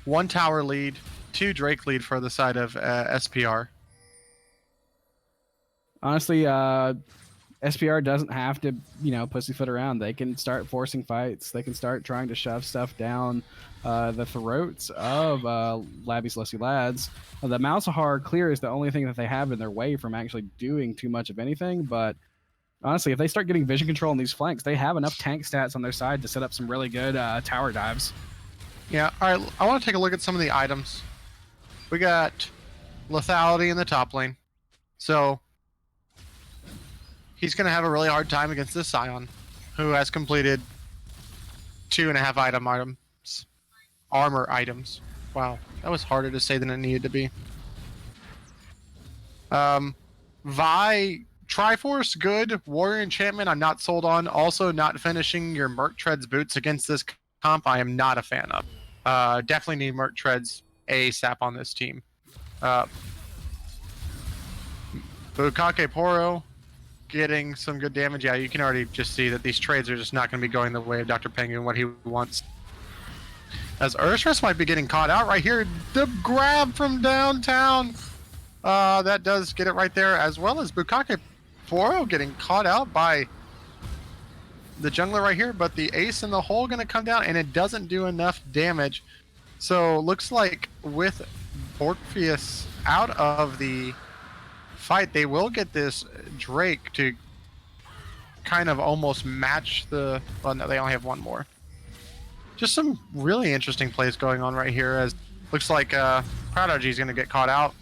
1 tower lead, 2 Drake lead for the side of SPR. Honestly, SPR doesn't have to, pussyfoot around. They can start forcing fights. They can start trying to shove stuff down the throats of Labby's Lusty Lads. The Malzahar clear is the only thing that they have in their way from actually doing too much of anything, but honestly, if they start getting vision control on these flanks, they have enough tank stats on their side to set up some really good tower dives. Yeah, alright, I want to take a look at some of the items. We got lethality in the top lane. So, he's going to have a really hard time against this Scion, who has completed 2.5 items. Armor items. Wow, that was harder to say than it needed to be. Vi, Triforce, good. Warrior Enchantment, I'm not sold on. Also, not finishing your Merc Treads boots against this comp, I am not a fan of. Definitely need Merc Treads ASAP on this team. Bukake Poro, getting some good damage. Yeah, you can already just see that these trades are just not going to be going the way of Dr. Penguin, what he wants. As Ursus might be getting caught out right here. The grab from downtown. That does get it right there, as well as Bukake Poro getting caught out by the jungler right here, but the ace in the hole going to come down, and it doesn't do enough damage. So looks like with Orpheus out of the fight, they will get this Drake to kind of almost match the... Well, no, they only have one more. Just some really interesting plays going on right here, as looks like Prodigy is going to get caught out.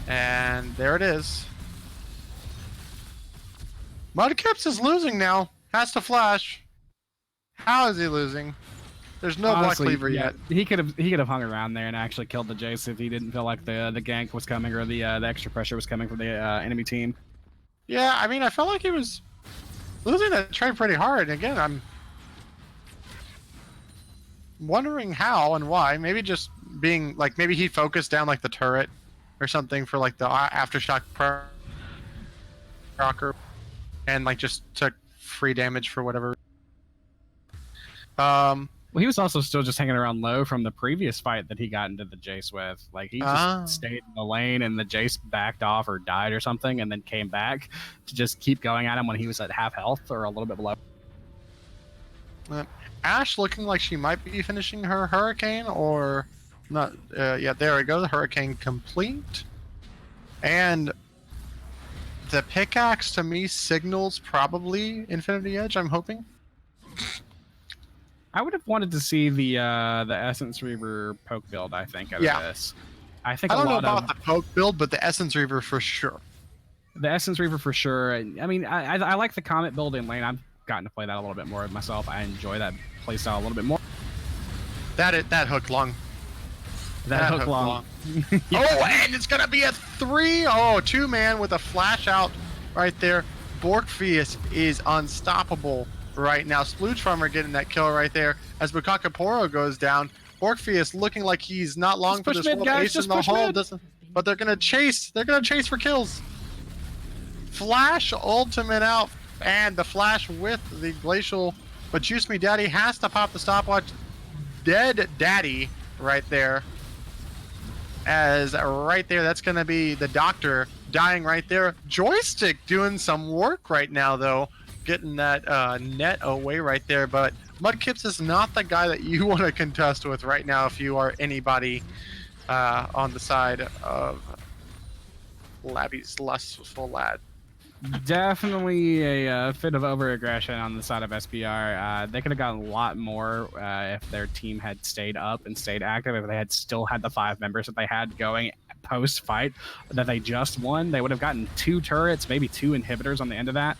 And there it is. Mudkips is losing now. Has to flash. How is he losing? There's no Honestly, Black Cleaver yet. He could have hung around there and actually killed the Jace if he didn't feel like the gank was coming or the extra pressure was coming from the enemy team. Yeah, I mean, I felt like he was losing that trade pretty hard. And again, I'm wondering how and why. Maybe just being like, maybe he focused down like the turret or something for like the aftershock procker, and like just took free damage for whatever. Well, he was also still just hanging around low from the previous fight that he got into the Jace with. Like, he just stayed in the lane and the Jace backed off or died or something and then came back to just keep going at him when he was at half health or a little bit below. Ashe looking like she might be finishing her Hurricane or not. Yeah, there we go. The Hurricane complete. And the pickaxe to me signals probably Infinity Edge, I'm hoping. I would have wanted to see the Essence Reaver poke build, I think, out of this. I think I don't know about the poke build, but the Essence Reaver for sure. The Essence Reaver for sure. I mean, I like the Comet build in lane. I've gotten to play that a little bit more myself. I enjoy that playstyle a little bit more. That hook long. That hook long. Yeah. Oh, and it's gonna be a 3. Oh, 2-man with a flash out right there. Borkfius is unstoppable right now. Splooge Farmer getting that kill right there as Bukake Poro goes down. Borkfius looking like he's not long for this world. Ace in the hole doesn't, but they're gonna chase. They're gonna chase for kills. Flash ultimate out, and the flash with the glacial. But Juice Me Daddy has to pop the stopwatch. Dead Daddy right there. As right there, that's going to be the doctor dying right there. Joystick doing some work right now, though, getting that net away right there. But Mudkips is not the guy that you want to contest with right now if you are anybody on the side of Labby's Lustful Lad. Definitely a fit of overaggression on the side of SPR. They could have gotten a lot more if their team had stayed up and stayed active. If they had still had the 5 members that they had going post-fight that they just won, they would have gotten 2 turrets, maybe 2 inhibitors on the end of that.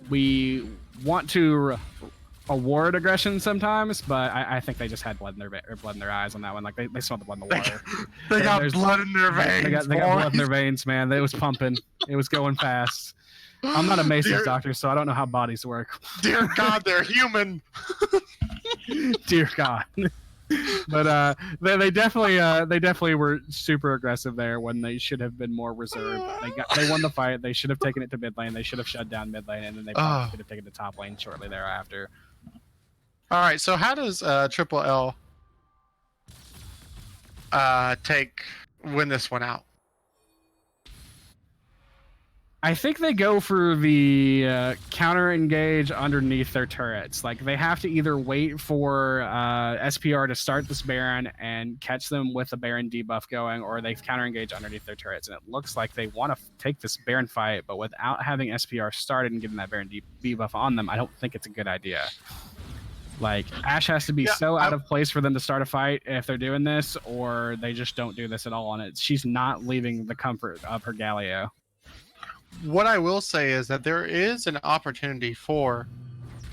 We want to award aggression sometimes, but I think they just had blood in their eyes on that one. Like they smelled the blood in the water. They got blood in their veins. They got blood in their veins, man. It was pumping. It was going fast. I'm not a Macy's doctor, so I don't know how bodies work. Dear God, they're human. Dear God. But they definitely were super aggressive there when they should have been more reserved. They won the fight. They should have taken it to mid lane. They should have shut down mid lane, and then they probably could have taken it to top lane shortly thereafter. All right, so how does Triple L win this one out? I think they go for the counter engage underneath their turrets. Like they have to either wait for SPR to start this Baron and catch them with a Baron debuff going, or they counter engage underneath their turrets. And it looks like they want to take this Baron fight, but without having SPR started and getting that Baron debuff on them, I don't think it's a good idea. Like Ashe has to be so out of place for them to start a fight if they're doing this, or they just don't do this at all on it. She's not leaving the comfort of her Galio. What I will say is that there is an opportunity for,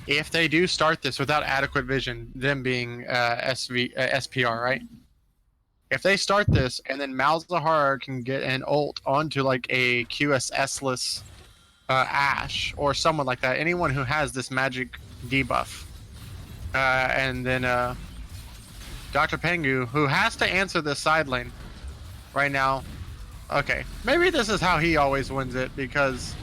if they do start this without adequate vision, them being SPR, right? If they start this and then Malzahar can get an ult onto like a QSS-less Ashe or someone like that, anyone who has this magic debuff, and then Dr. Pengu, who has to answer this side lane right now. Okay, maybe this is how he always wins it, because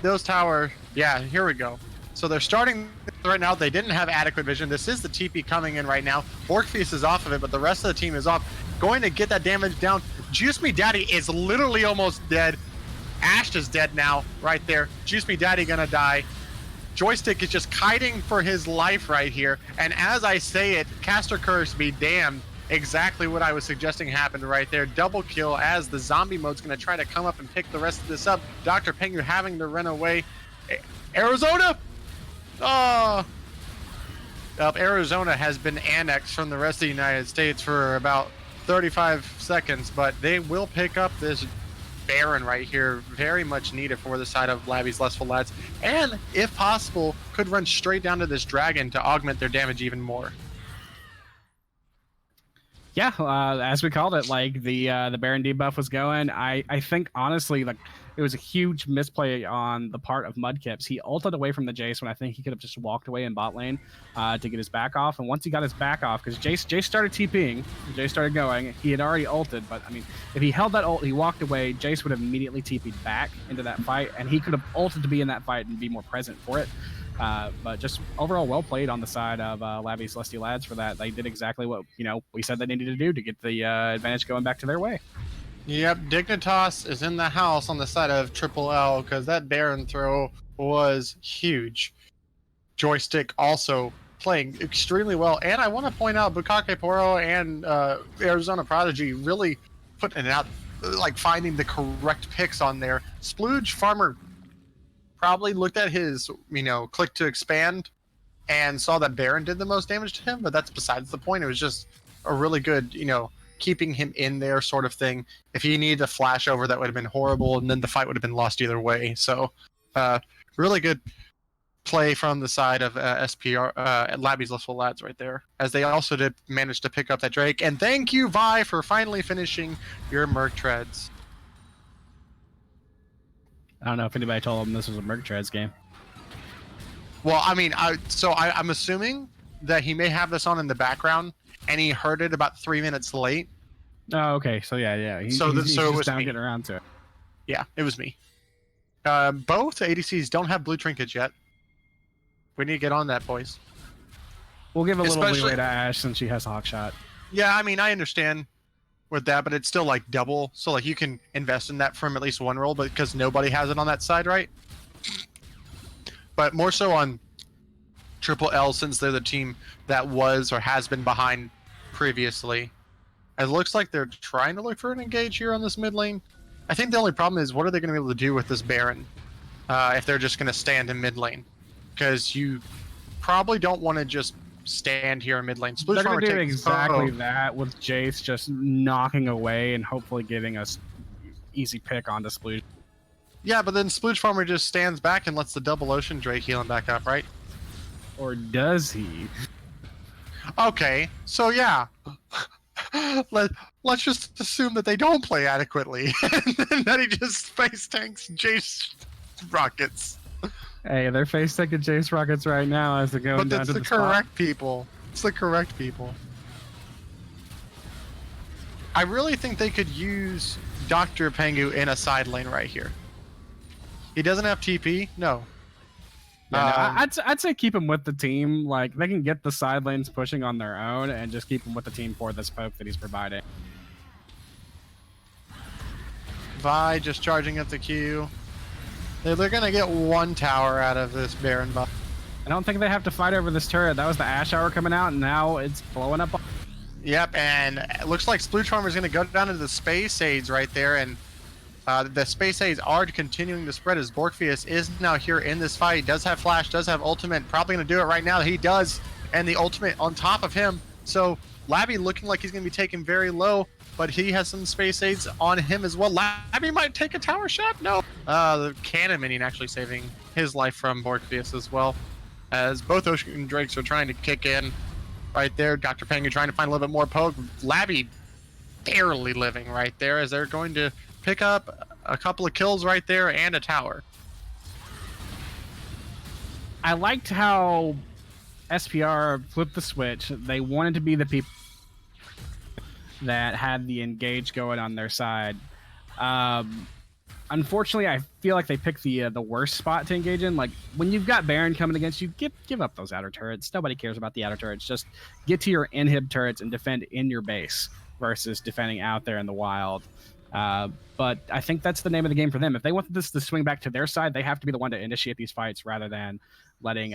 those tower. Yeah, here we go. So they're starting right now. They didn't have adequate vision. This is the TP coming in right now. Orpheus is off of it, but the rest of the team is off. Going to get that damage down. Juice Me Daddy is literally almost dead. Ashe is dead now, right there. Juice Me Daddy gonna die. Joystick is just kiting for his life right here. And as I say it, Caster Curse be damned. Exactly what I was suggesting happened right there. Double kill as the zombie mode's going to try to come up and pick the rest of this up. Dr. Pengu having to run away. Arizona! Oh! Arizona has been annexed from the rest of the United States for about 35 seconds, but they will pick up this Baron right here, very much needed for the side of Labby's Lustful Lads, and if possible could run straight down to this dragon to augment their damage even more. Yeah, as we called it, like the Baron debuff was going. I think honestly, like it was a huge misplay on the part of Mudkips. He ulted away from the Jace when I think he could have just walked away in bot lane to get his back off. And once he got his back off, because Jace started TPing, Jace started going. He had already ulted, but I mean, if he held that ult, he walked away. Jace would have immediately TP'd back into that fight, and he could have ulted to be in that fight and be more present for it. But just overall well played on the side of Labby's Lusty Lads for that. They did exactly what we said they needed to do to get the advantage going back to their way. Yep, Dignitas is in the house on the side of Triple L, because that Baron throw was huge. Joystick also playing extremely well, and I want to point out Bukake Poro and Arizona Prodigy really putting it out, like finding the correct picks on there. Splooge Farmer probably looked at his, click to expand and saw that Baron did the most damage to him, but that's besides the point. It was just a really good, keeping him in there sort of thing. If he needed a flash over, that would have been horrible, and then the fight would have been lost either way. So, really good play from the side of SPR, Labby's Lustful Lads right there, as they also did manage to pick up that Drake. And thank you, Vi, for finally finishing your Merc Treads. I don't know if anybody told him this was a Merc Treads game. Well, I mean, I'm assuming that he may have this on in the background, and he heard it about 3 minutes late. Oh, okay. So yeah. He's it just was down me. Getting around to it. Yeah, it was me. Both ADCs don't have blue trinkets yet. We need to get on that, boys. We'll give a little leeway to Ashe since she has a hawk shot. Yeah, I mean, I understand with that, but it's still like double. So like you can invest in that from at least one role, but because nobody has it on that side, right? But more so on Triple L, since they're the team that was or has been behind previously. It looks like they're trying to look for an engage here on this mid lane. I think the only problem is what are they going to be able to do with this Baron if they're just going to stand in mid lane? Because you probably don't want to just stand here in mid lane. They're going to do takes exactly that with Jace just knocking away and hopefully giving us easy pick onto Splooge. Yeah, but then Splooge Farmer just stands back and lets the double Ocean Drake heal him back up, right? Or does he? Okay, so yeah. Let's just assume that they don't play adequately and that he just face tanks Jace rockets. Hey, they're face tanking Jace rockets right now as they're going down to the correct spot. people. It's the correct people. I really think they could use Dr. Pengu in a side lane right here. He doesn't have TP? No. Yeah, no, I'd say keep him with the team. Like, they can get the side lanes pushing on their own and just keep him with the team for this poke that he's providing. Vi just charging up the Q. They're going to get one tower out of this Baron buff. I don't think they have to fight over this turret. That was the Ash Hour coming out, and now it's blowing up. Yep, and it looks like Splooge Farmer is going to go down into the Space Aids right there, and the Space Aids are continuing to spread as Borkfius is now here in this fight. Does have Flash, does have Ultimate, probably going to do it right now. He does, and the Ultimate on top of him. So Labby looking like he's going to be taken very low, but he has some Space Aids on him as well. Labby might take a tower shot? No. The Cannon Minion actually saving his life from Borkfius as well, as both Ocean Drakes are trying to kick in right there. Dr. Pengu trying to find a little bit more poke. Labby barely living right there as they're going to pick up a couple of kills right there and a tower. I liked how SPR flipped the switch. They wanted to be the people that had the engage going on their side. Unfortunately, I feel like they picked the worst spot to engage in. Like, when you've got Baron coming against you, give up those outer turrets. Nobody cares about the outer turrets. Just get to your inhib turrets and defend in your base versus defending out there in the wild. But I think that's the name of the game for them. If they want this to swing back to their side, they have to be the one to initiate these fights rather than letting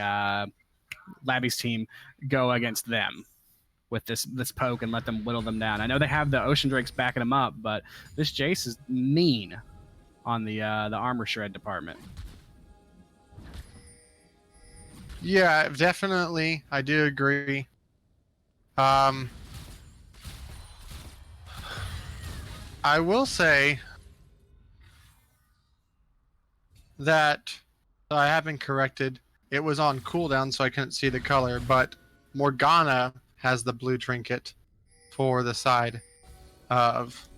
Labby's team go against them with this poke and let them whittle them down. I know they have the Ocean Drakes backing them up, but this Jace is mean on the armor shred department. Yeah, definitely. I do agree. I will say that I have been corrected. It was on cooldown, so I couldn't see the color, but Morgana has the blue trinket for the side of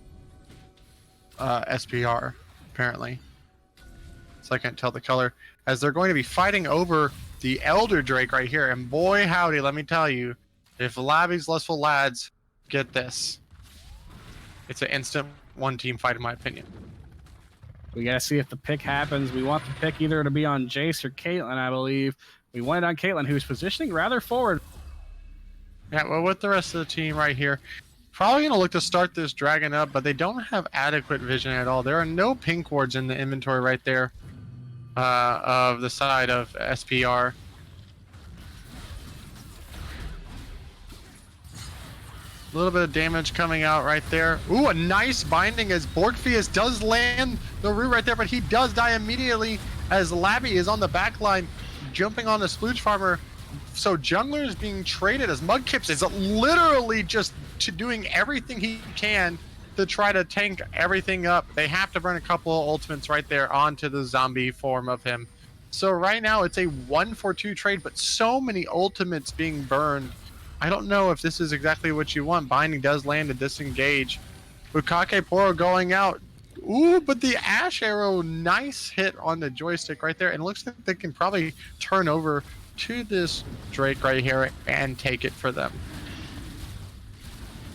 SPR, apparently. So I can't tell the color. As they're going to be fighting over the Elder Drake right here, and boy howdy, let me tell you, if Labby's Lustful Lads get this, it's an instant one-team fight, in my opinion. We gotta see if the pick happens. We want the pick either to be on Jace or Caitlyn, I believe. We want it on Caitlyn, who's positioning rather forward. Yeah, well, with the rest of the team right here, probably going to look to start this dragon up, but they don't have adequate vision at all. There are no pink wards in the inventory right there of the side of SPR. A little bit of damage coming out right there. Ooh, a nice binding as Borkfius does land the root right there, but he does die immediately as Labby is on the back line jumping on the Splooge Farmer. So Jungler is being traded as Mudkips is literally just doing everything he can to try to tank everything up. They have to burn a couple of ultimates right there onto the zombie form of him. So right now it's a 1-for-2 trade, but so many ultimates being burned. I don't know if this is exactly what you want. Binding does land a disengage. Bukake Poro going out. Ooh, but the Ash Arrow, nice hit on the joystick right there. And it looks like they can probably turn over to this Drake right here and take it for them.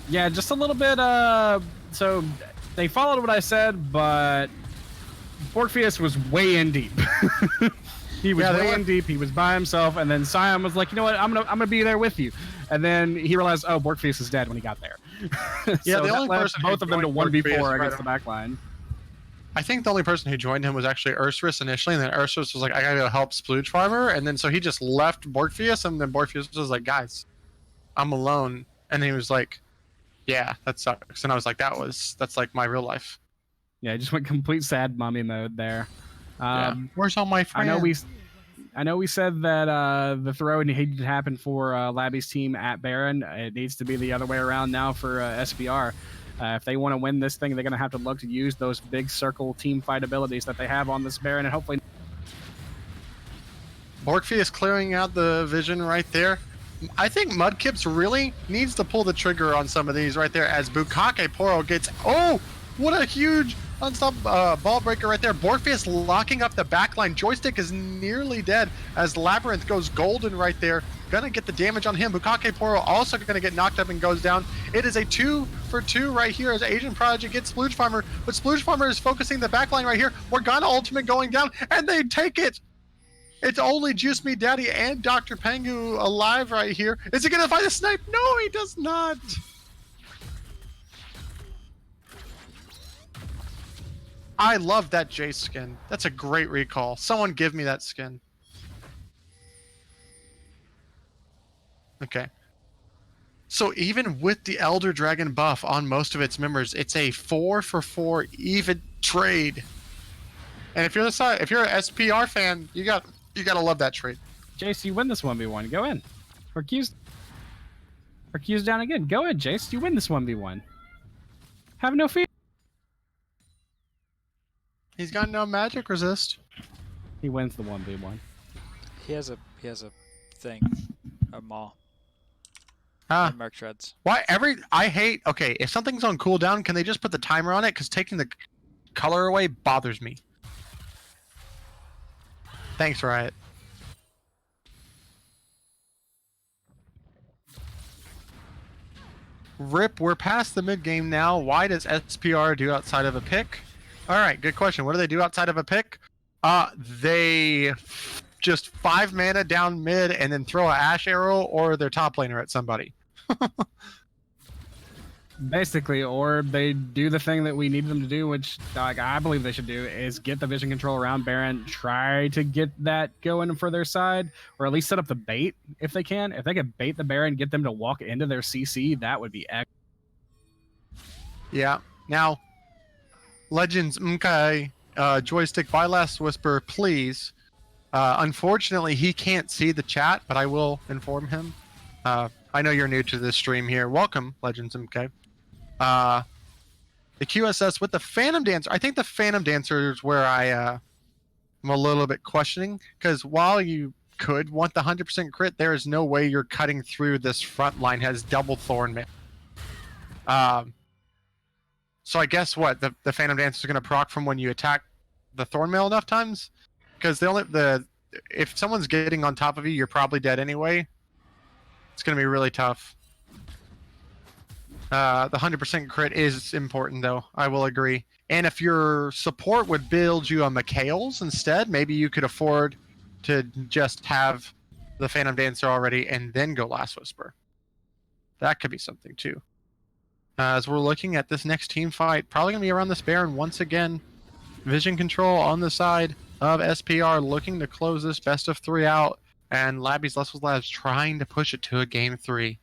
Yeah, just a little bit. So they followed what I said, but Borkfius was way in deep. He was way in deep. He was by himself, and then Sion was like, "You know what? I'm gonna be there with you." And then he realized, "Oh, Borkfius is dead" when he got there. Yeah, so the only left person both of them to 1v4 against the back line. I think the only person who joined him was actually Ursurus initially, and then Ursurus was like, "I gotta go help Splooge Farmer," and then so he just left Borkfius, and then Borkfius was like, "Guys, I'm alone," and he was like, "Yeah, that sucks." And I was like, "That's like my real life." Yeah, just went complete sad mummy mode there. Yeah. Where's all my friends? I know we said that the throw needed to happen for Labby's team at Baron. It needs to be the other way around now for SPR. If they want to win this thing, they're going to have to look to use those big circle team fight abilities that they have on this Baron, and hopefully. Borkfi is clearing out the vision right there. I think Mudkips really needs to pull the trigger on some of these right there as Bukake Poro gets... Oh, what a huge unstop ball breaker right there. Borkfi is locking up the backline. Joystick is nearly dead as Labyrinth goes golden right there. Gonna get the damage on him. Bukake Poro also gonna get knocked up and goes down. It is a 2-for-2 right here as Asian Prodigy gets Splooge Farmer, but Splooge Farmer is focusing the backline right here. Morgana ultimate going down, and they take it. It's only Juice Me Daddy and Dr. Pengu alive right here. Is he gonna find a snipe? No, he does not. I love that Jace skin. That's a great recall. Someone give me that skin. Okay. So even with the Elder Dragon buff on most of its members, it's a 4-for-4 even trade. And if you're an SPR fan, you gotta love that trade. Jace, you win this 1v1. Go in. Or Q's down again. Go in, Jace. You win this 1v1. Have no fear. He's got no magic resist. He wins the 1v1. He has a thing, a maw. Huh? Merc shreds. Why okay, if something's on cooldown, can they just put the timer on it? Because taking the color away bothers me. Thanks, Riot. Rip, we're past the mid game now. Why does SPR do outside of a pick? All right, good question. What do they do outside of a pick? They just 5 mana down mid and then throw a Ash arrow or their top laner at somebody. Basically, or they do the thing that we need them to do, which I believe they should do, is get the vision control around Baron, try to get that going for their side, or at least set up the bait if they can. If they can bait the Baron, get them to walk into their CC, that would be excellent. Yeah. Now, Legends, okay, Joystick, by Last Whisper, please. Unfortunately, he can't see the chat, but I will inform him. I know you're new to this stream here. Welcome, Legends MK. The QSS with the Phantom Dancer. I think the Phantom Dancer is where I'm a little bit questioning, because while you could want the 100% crit, there is no way you're cutting through this front line. Has double Thorn Mail. So I guess what the Phantom Dancer is going to proc from when you attack the Thorn Mail enough times, because if someone's getting on top of you, you're probably dead anyway. It's going to be really tough. The 100% crit is important, though. I will agree. And if your support would build you a Mikhail's instead, maybe you could afford to just have the Phantom Dancer already and then go Last Whisper. That could be something, too. As we're looking at this next team fight, probably going to be around this Baron once again. Vision control on the side of SPR, looking to close this best of 3 out. And Labby's Labs trying to push it to a game 3.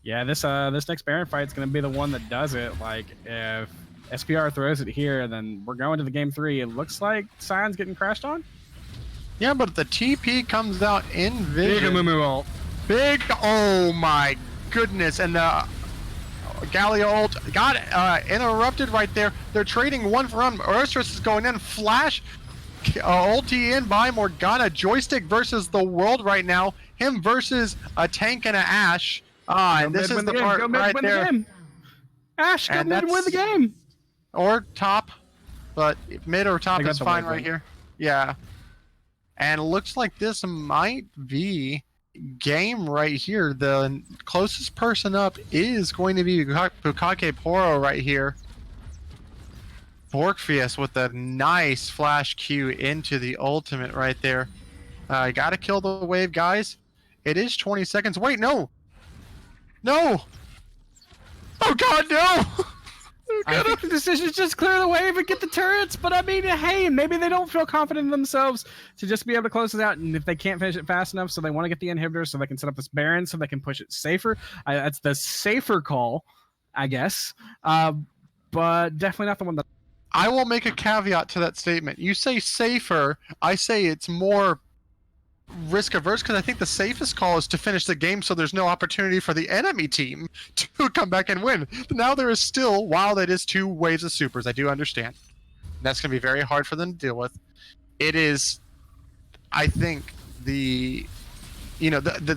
Yeah, this next Baron fight is going to be the one that does it. Like, if SPR throws it here, then we're going to the game 3. It looks like Sion's getting crashed on. Yeah, but the TP comes out in vision. Big, oh my goodness. And the Gallia ult got interrupted right there. They're trading 1 for 1. Ursus is going in. Flash ulti in by Morgana. Joystick versus the world right now. Him versus a tank and an Ashe. And this is the part right there. Ashe, go mid, win the game. Or top, but mid or top is fine right here. Yeah. And it looks like this might be game right here. The closest person up is going to be Bukake Poro right here. Borkfius with a nice flash Q into the ultimate right there. Gotta kill the wave, guys. It is 20 seconds. Wait, no! No! Oh god, no! I think the decision is just clear the wave and get the turrets, but I mean, hey, maybe they don't feel confident in themselves to just be able to close it out, and if they can't finish it fast enough, so they want to get the inhibitor so they can set up this Baron so they can push it safer. That's the safer call, I guess. But but definitely not the one that. I will make a caveat to that statement. You say safer, I say it's more risk averse because I think the safest call is to finish the game so there's no opportunity for the enemy team to come back and win. Now there is still, while it is 2 waves of supers, I do understand. That's going to be very hard for them to deal with. It is, I think,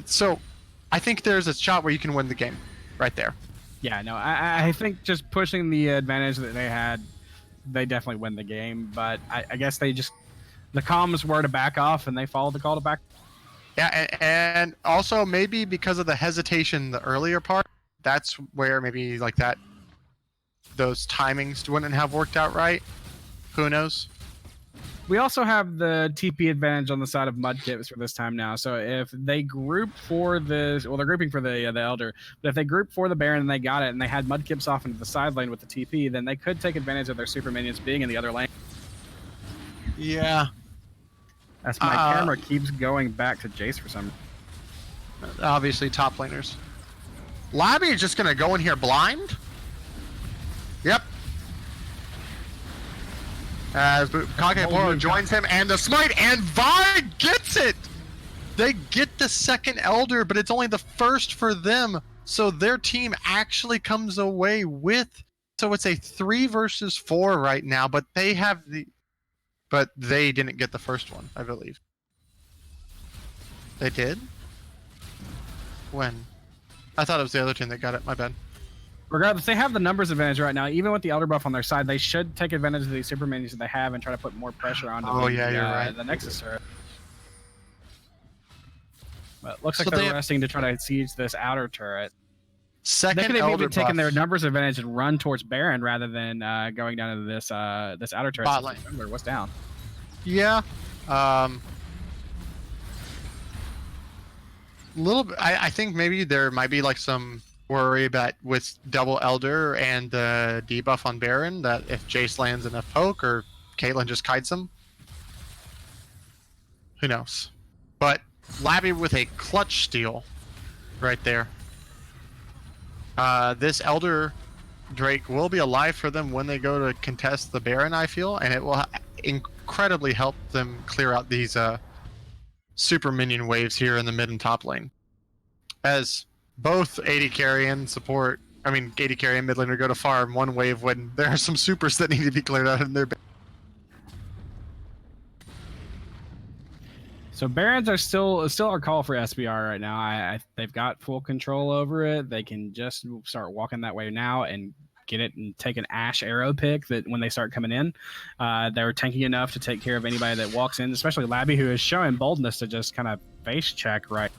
so I think there's a shot where you can win the game right there. Yeah, no, I think just pushing the advantage that they had, they definitely win the game. But I guess the comms were to back off, and they followed the call to back. Yeah, and also maybe because of the hesitation, the earlier part, that's where maybe like those timings wouldn't have worked out right. Who knows? We also have the TP advantage on the side of Mudkips for this time now. So if they group for this, well, they're grouping for the Elder, but if they group for the Baron and they got it, and they had Mudkips off into the side lane with the TP, then they could take advantage of their super minions being in the other lane. Yeah. As my camera keeps going back to Jace for some. Obviously, top laners. Labby is just gonna go in here blind. Yep. As Kakeporo joins him, and the smite, and Vi gets it! They get the second Elder, but it's only the first for them, so their team actually comes away with... So it's a 3 versus 4 right now, but they have the... But they didn't get the first one, I believe. They did? When? I thought it was the other team that got it, my bad. Regardless, they have the numbers advantage right now. Even with the Elder buff on their side, they should take advantage of these super minions that they have and try to put more pressure onto the Nexus turret. But it looks like they're resting to try to siege this outer turret. They could have even taken their numbers advantage and run towards Baron rather than going down to this this outer turret. Bot lane. What's down? Yeah. Little bit. I think maybe there might be like some worry about with double Elder and the debuff on Baron that if Jace lands enough poke or Caitlyn just kites him. Who knows? But Labby with a clutch steal right there. This Elder Drake will be alive for them when they go to contest the Baron, I feel, and it will incredibly help them clear out these super minion waves here in the mid and top lane. As both AD carry and support, AD carry and mid laner go to farm one wave when there are some supers that need to be cleared out in their base. So Barons are still our call for SPR right now. They've got full control over it. They can just start walking that way now and get it and take an Ashe arrow pick that when they start coming in, they're tanky enough to take care of anybody that walks in, especially Labby, who is showing boldness to just kind of face check right.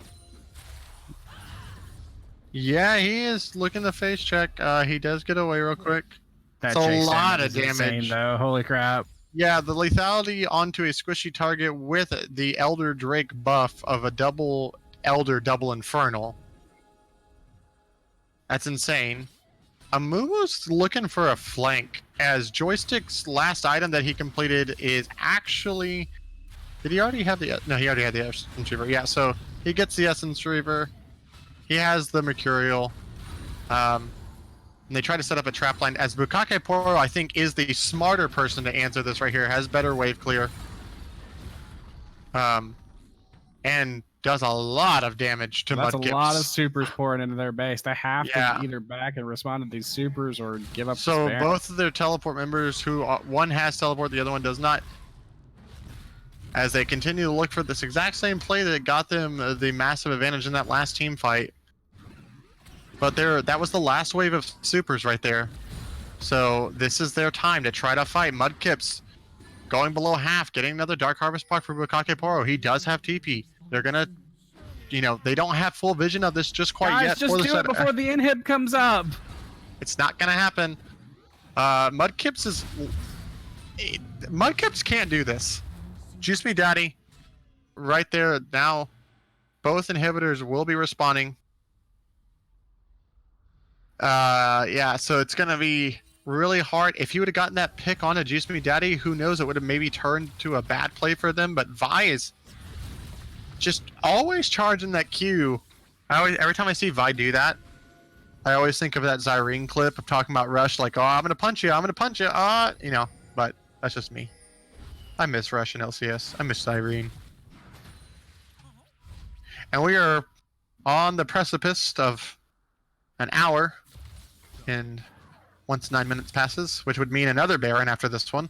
Yeah, he is looking to face check. He does get away real quick. That's a lot of damage. Insane, though. Holy crap. Yeah, the lethality onto a squishy target with the Elder Drake buff of a double Elder, double Infernal. That's insane. Amumu's looking for a flank, as Joystick's last item that he completed is actually... Did he already have the... No, he already had the Essence Reaver. Yeah, so he gets the Essence Reaver. He has the Mercurial. And they try to set up a trap line, as Kakeporo, I think, is the smarter person to answer this right here. Has better wave clear. And does a lot of damage to Mudkips. That's a lot of supers pouring into their base. They have to either back and respond to these supers or give up. So both of their teleport members, who one has teleport, the other one does not, as they continue to look for this exact same play that got them the massive advantage in that last team fight. But that was the last wave of supers right there. So this is their time to try to fight. Mudkips going below half, getting another Dark Harvest Block for Kakeporo. He does have TP. They're gonna, they don't have full vision of this just quite yet. Just do it before the inhib comes up. It's not gonna happen. Mudkips can't do this. Juice Me Daddy, right there now. Both inhibitors will be responding. Yeah, so it's gonna be really hard. If you would have gotten that pick on a Juice Me Daddy, who knows, it would have maybe turned to a bad play for them. But Vi is just always charging that Q. Every time I see Vi do that, I always think of that Zyrene clip of talking about Rush, like, oh, I'm gonna punch you, you know. But that's just me. I miss Rush and LCS. I miss Zyrene. And we are on the precipice of an hour, and once 9 minutes passes, which would mean another Baron after this one.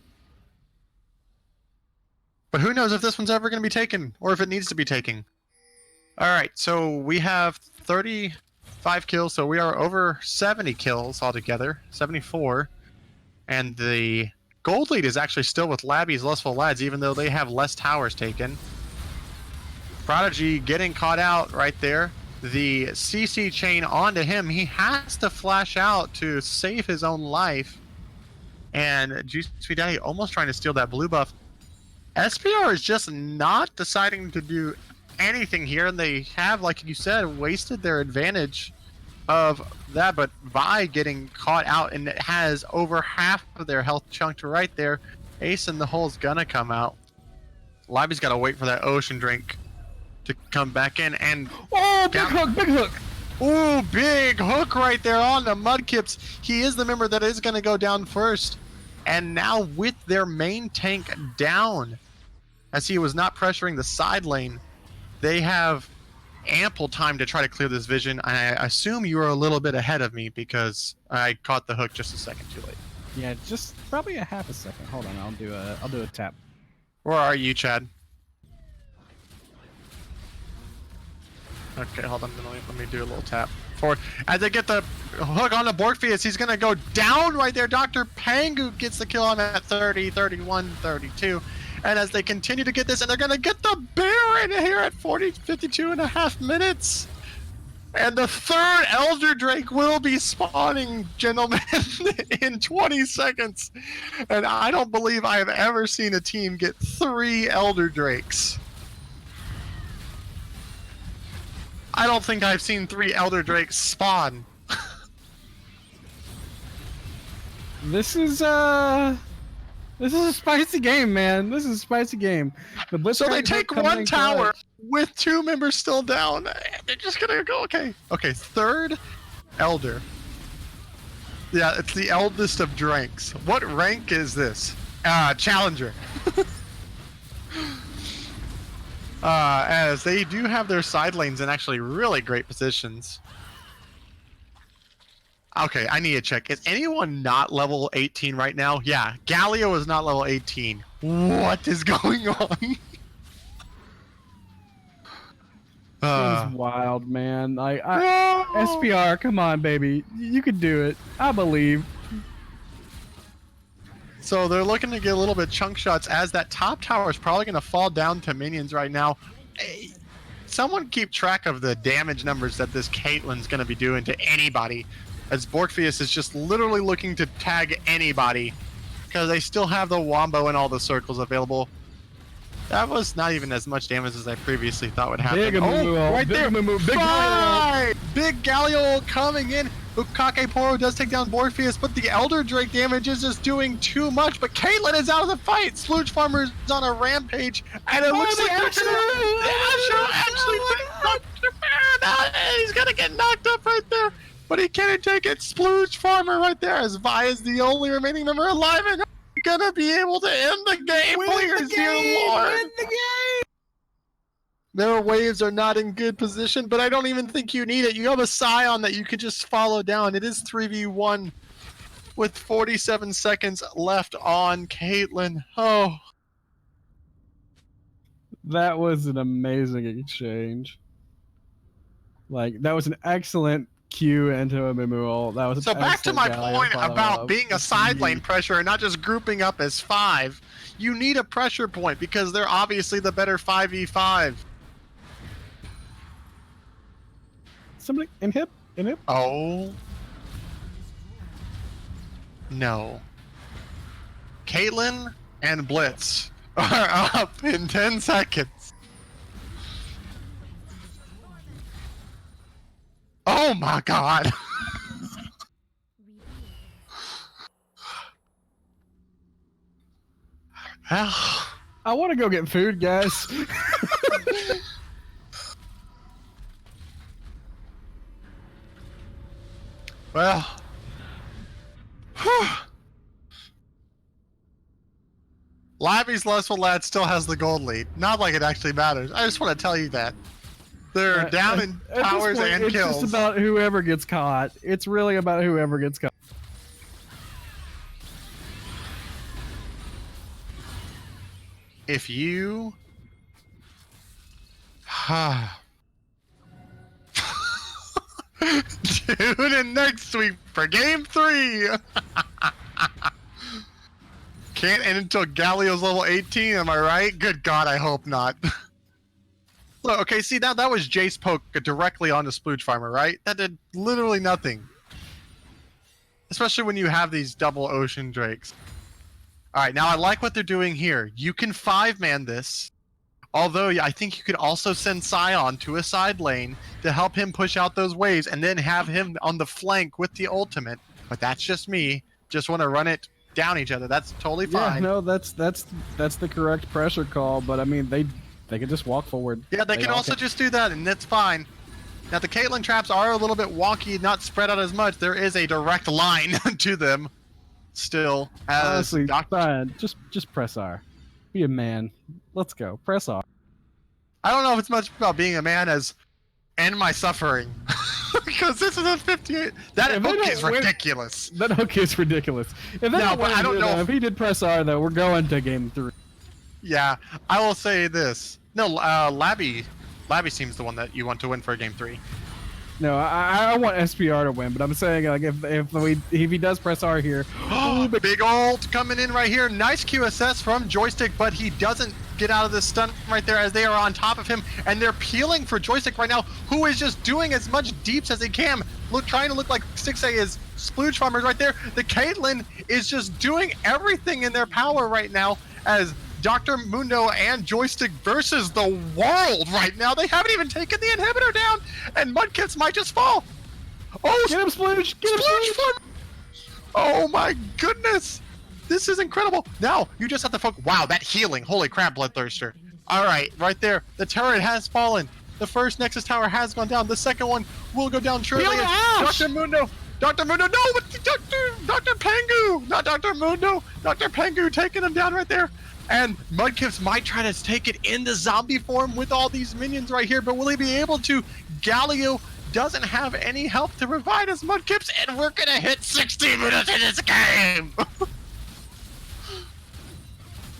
But who knows if this one's ever going to be taken, or if it needs to be taken. Alright, so we have 35 kills, so we are over 70 kills altogether, 74. And the gold lead is actually still with Labby's Lustful Lads, even though they have less towers taken. Prodigy getting caught out right there. The CC chain onto him. He has to flash out to save his own life. And Juicy Daddy almost trying to steal that blue buff. SPR is just not deciding to do anything here, and they have, like you said, wasted their advantage of that. But Vi getting caught out, and it has over half of their health chunked right there. Ace in the hole's gonna come out. Libby's got to wait for that ocean drink to come back in, and Oh, big hook, big hook. ooh, big hook right there on the Mudkips. He is the member that is going to go down first. And now with their main tank down, as he was not pressuring the side lane, they have ample time to try to clear this vision. I assume you are a little bit ahead of me because I caught the hook just a second too late. Yeah, just probably a half a second. Hold on, I'll do a tap. Where are you, Chad? Okay, hold on. Let me do a little tap forward. As they get the hook on the Borgfius, he's going to go down right there. Dr. Pangu gets the kill on that 30, 31, 32. And as they continue to get this, and they're going to get the Baron here at 52 and a half minutes. And the third Elder Drake will be spawning, gentlemen, in 20 seconds. And I don't believe I have ever seen a team get 3 Elder Drakes. I don't think I've seen 3 Elder Drakes spawn. This is a spicy game, man. This is a spicy game. So they take one tower with 2 members still down. They're just gonna go, okay. Okay, third Elder. Yeah, it's the eldest of Drakes. What rank is this? Challenger. As they do have their side lanes in actually really great positions. Okay, I need to check. Is anyone not level 18 right now? Yeah, Galio is not level 18. What is going on? This is wild, man. No! SPR, come on, baby. You can do it. I believe. So they're looking to get a little bit chunk shots as that top tower is probably going to fall down to minions right now. Hey, someone keep track of the damage numbers that this Caitlyn's going to be doing to anybody, as Borgfius is just literally looking to tag anybody because they still have the Wombo and all the circles available. That was not even as much damage as I previously thought would happen. Big right big there. Big Five! Big Galio coming in. Bukake Poro does take down Borgfius, but the Elder Drake damage is just doing too much. But Caitlyn is out of the fight. Splooge Farmer's on a rampage, and it looks like actually he's gonna get knocked up right there. But he can't take it. Splooge Farmer right there, as Vi is the only remaining member alive, and gonna be able to end the game. Please, dear Lord. Win the game! Their waves are not in good position, but I don't even think you need it. You have a Scion that you could just follow down. It is 3v1 with 47 seconds left on Caitlyn. Oh. That was an amazing exchange. Like, that was an excellent Q into a Mimural. That was an So back to my excellent point Galio about follow-up. being a side lane pressure and not just grouping up as 5. You need a pressure point because they're obviously the better 5v5. Somebody inhib? Oh. No. Caitlyn and Blitz are up in 10 seconds. Oh my god. I want to go get food, guys. Well. Whew. Labby's Lustful Lad still has the gold lead. Not like it actually matters. I just want to tell you that. They're down in powers and it's kills. It's just about whoever gets caught. It's really about whoever gets caught. If you... Tune in next week for Game 3! Can't end until Galio's level 18, am I right? Good God, I hope not. Look, okay, see, now that was Jace poke directly onto Splooge Farmer, right? That did literally nothing. Especially when you have these double Ocean Drakes. Alright, now I like what they're doing here. You can 5-man this. Although, I think you could also send Scion to a side lane to help him push out those waves and then have him on the flank with the ultimate. But that's just me. Just want to run it down each other. That's totally fine. Yeah, no, that's the correct pressure call, but I mean, they can just walk forward. Yeah, they can also just do that, and that's fine. Now, the Caitlyn traps are a little bit wonky, not spread out as much. There is a direct line to them still. Honestly, fine. Just press R. Be a man. Let's go. Press R. I don't know if it's much about being a man as end my suffering. Because this is a 58. That hook is ridiculous. That hook is ridiculous. If no, but I don't know. If he did press R, though, we're going to game 3. Yeah, I will say this. No, Labby seems the one that you want to win for game 3. No, I want SPR to win, but I'm saying like if he does press R here, big ult coming in right here. Nice QSS from Joystick, but he doesn't get out of the stun right there as they are on top of him, and they're peeling for Joystick right now, who is just doing as much deeps as he can. Trying to look like 6A is Splooge Farmers right there. The Caitlyn is just doing everything in their power right now as Dr. Mundo and Joystick versus the world right now. They haven't even taken the inhibitor down, and Mudkips might just fall. Oh, get him, Splooge! Get him, Splooge! Oh my goodness! This is incredible. Now, you just have to focus. Wow, that healing. Holy crap, Bloodthirster. All right, right there. The turret has fallen. The first Nexus Tower has gone down. The second one will go down shortly. Dr. Mundo! Dr. Mundo, no! Dr. Pengu! Not Dr. Mundo! Dr. Pengu taking him down right there. And Mudkips might try to take it in the zombie form with all these minions right here, but will he be able to? Galio doesn't have any help to provide us, Mudkips, and we're gonna hit 60 minutes in this game!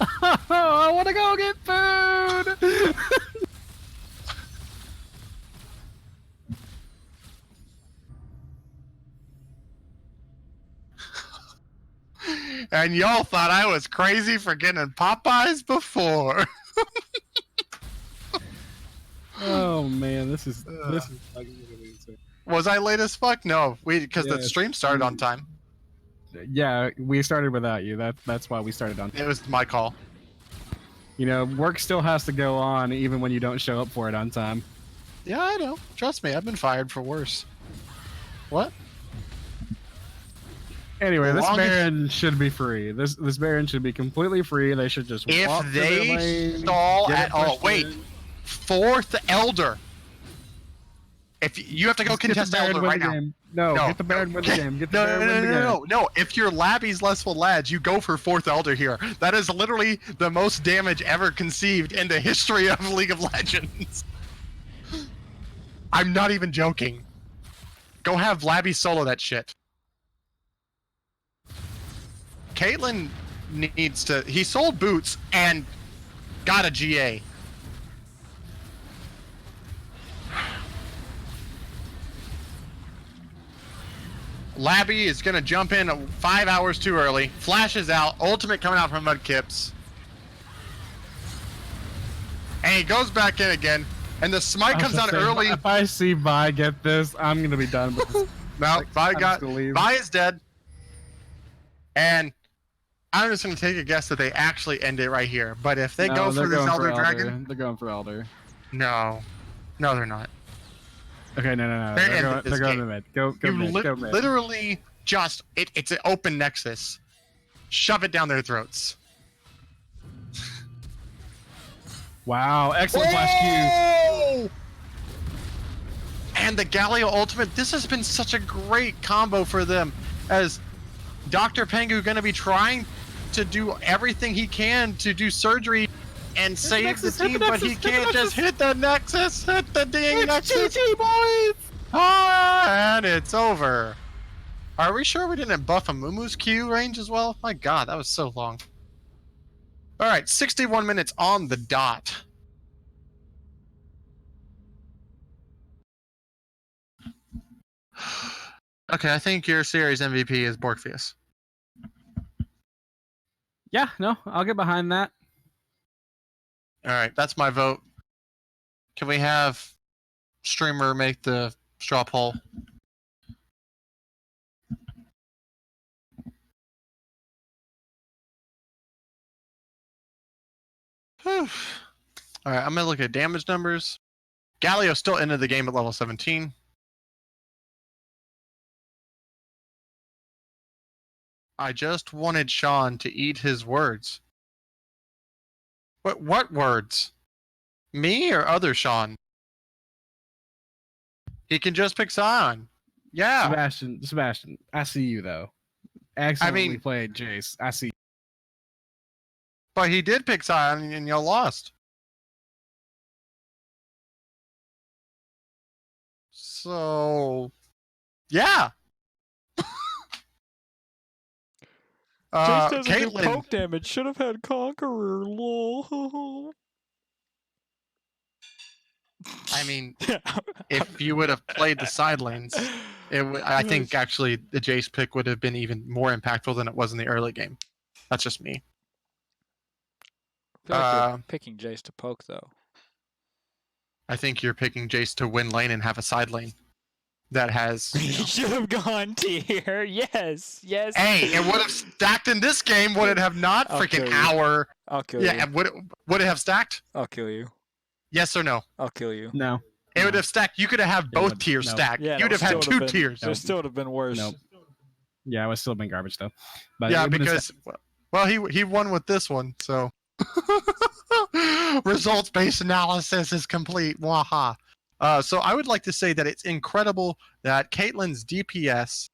I wanna go get food! And y'all thought I was crazy for getting Popeyes before. Oh man, this is fucking really insane. Was I late as fuck? No, because the stream started on time. Yeah, we started without you. That's why we started on time. It was my call. You know, work still has to go on even when you don't show up for it on time. Yeah, I know. Trust me, I've been fired for worse. What? Anyway, this Baron should be free. This Baron should be completely free. They should just walk if they stall at all. Wait, 4th Elder. If you have to go contest Elder right now. No, get the Baron win the game. Get the Baron win the game. No. If you're Labby's Lustful Lads, you go for 4th Elder here. That is literally the most damage ever conceived in the history of League of Legends. I'm not even joking. Go have Labby solo that shit. Caitlyn needs to... He sold boots and got a GA. Labby is going to jump in 5 hours too early. Flashes out. Ultimate coming out from Mudkips. And he goes back in again. And the smite comes out early. If I see Vi get this, I'm going to be done with this. No, Vi is dead. And I'm just going to take a guess that they actually end it right here. But if they go for this Elder Dragon... They're going for Elder. No. No, they're not. Okay, no. They're going to mid. Go mid. Literally just... It's an open nexus. Shove it down their throats. Wow, excellent flash Q. And and the Galio ultimate. This has been such a great combo for them, as Dr. Pengu going to be trying to do everything he can to do surgery and save the team, but he can't just hit the Nexus, hit the dang Nexus. GG, boys! Ah, and it's over. Are we sure we didn't buff a Mumu's Q range as well? My god, that was so long. Alright, 61 minutes on the dot. Okay, I think your series MVP is Borgfius. Yeah, no, I'll get behind that. Alright, that's my vote. Can we have streamer make the straw poll? Alright, I'm gonna look at damage numbers. Galio still ended the game at level 17. I just wanted Sean to eat his words. What words? Me or other Sean? He can just pick Sion. Yeah. Sebastian, I see you though. Excellently played, Jace. I see. But he did pick Sion and y'all lost. So, yeah. Jace doesn't do Caitlyn. poke damage. Should have had Conqueror. Lol. I mean, if you would have played the side lanes, I think actually the Jace pick would have been even more impactful than it was in the early game. That's just me. I feel like you're picking Jace to poke though. I think you're picking Jace to win lane and have a side lane that has. You should have gone tier. Yes. Hey, it would have stacked in this game. Would it have not? Freaking hour. I'll kill you. Yeah, would it have stacked? I'll kill you. Yes or no? I'll kill you. No. It would have stacked. You could have both tiers stacked. Yeah, You'd have had two tiers. It still would have been worse. Nope. Yeah, it would still have been garbage though. But yeah, because he won with this one, so results-based analysis is complete. Waha. So I would like to say that it's incredible that Caitlyn's DPS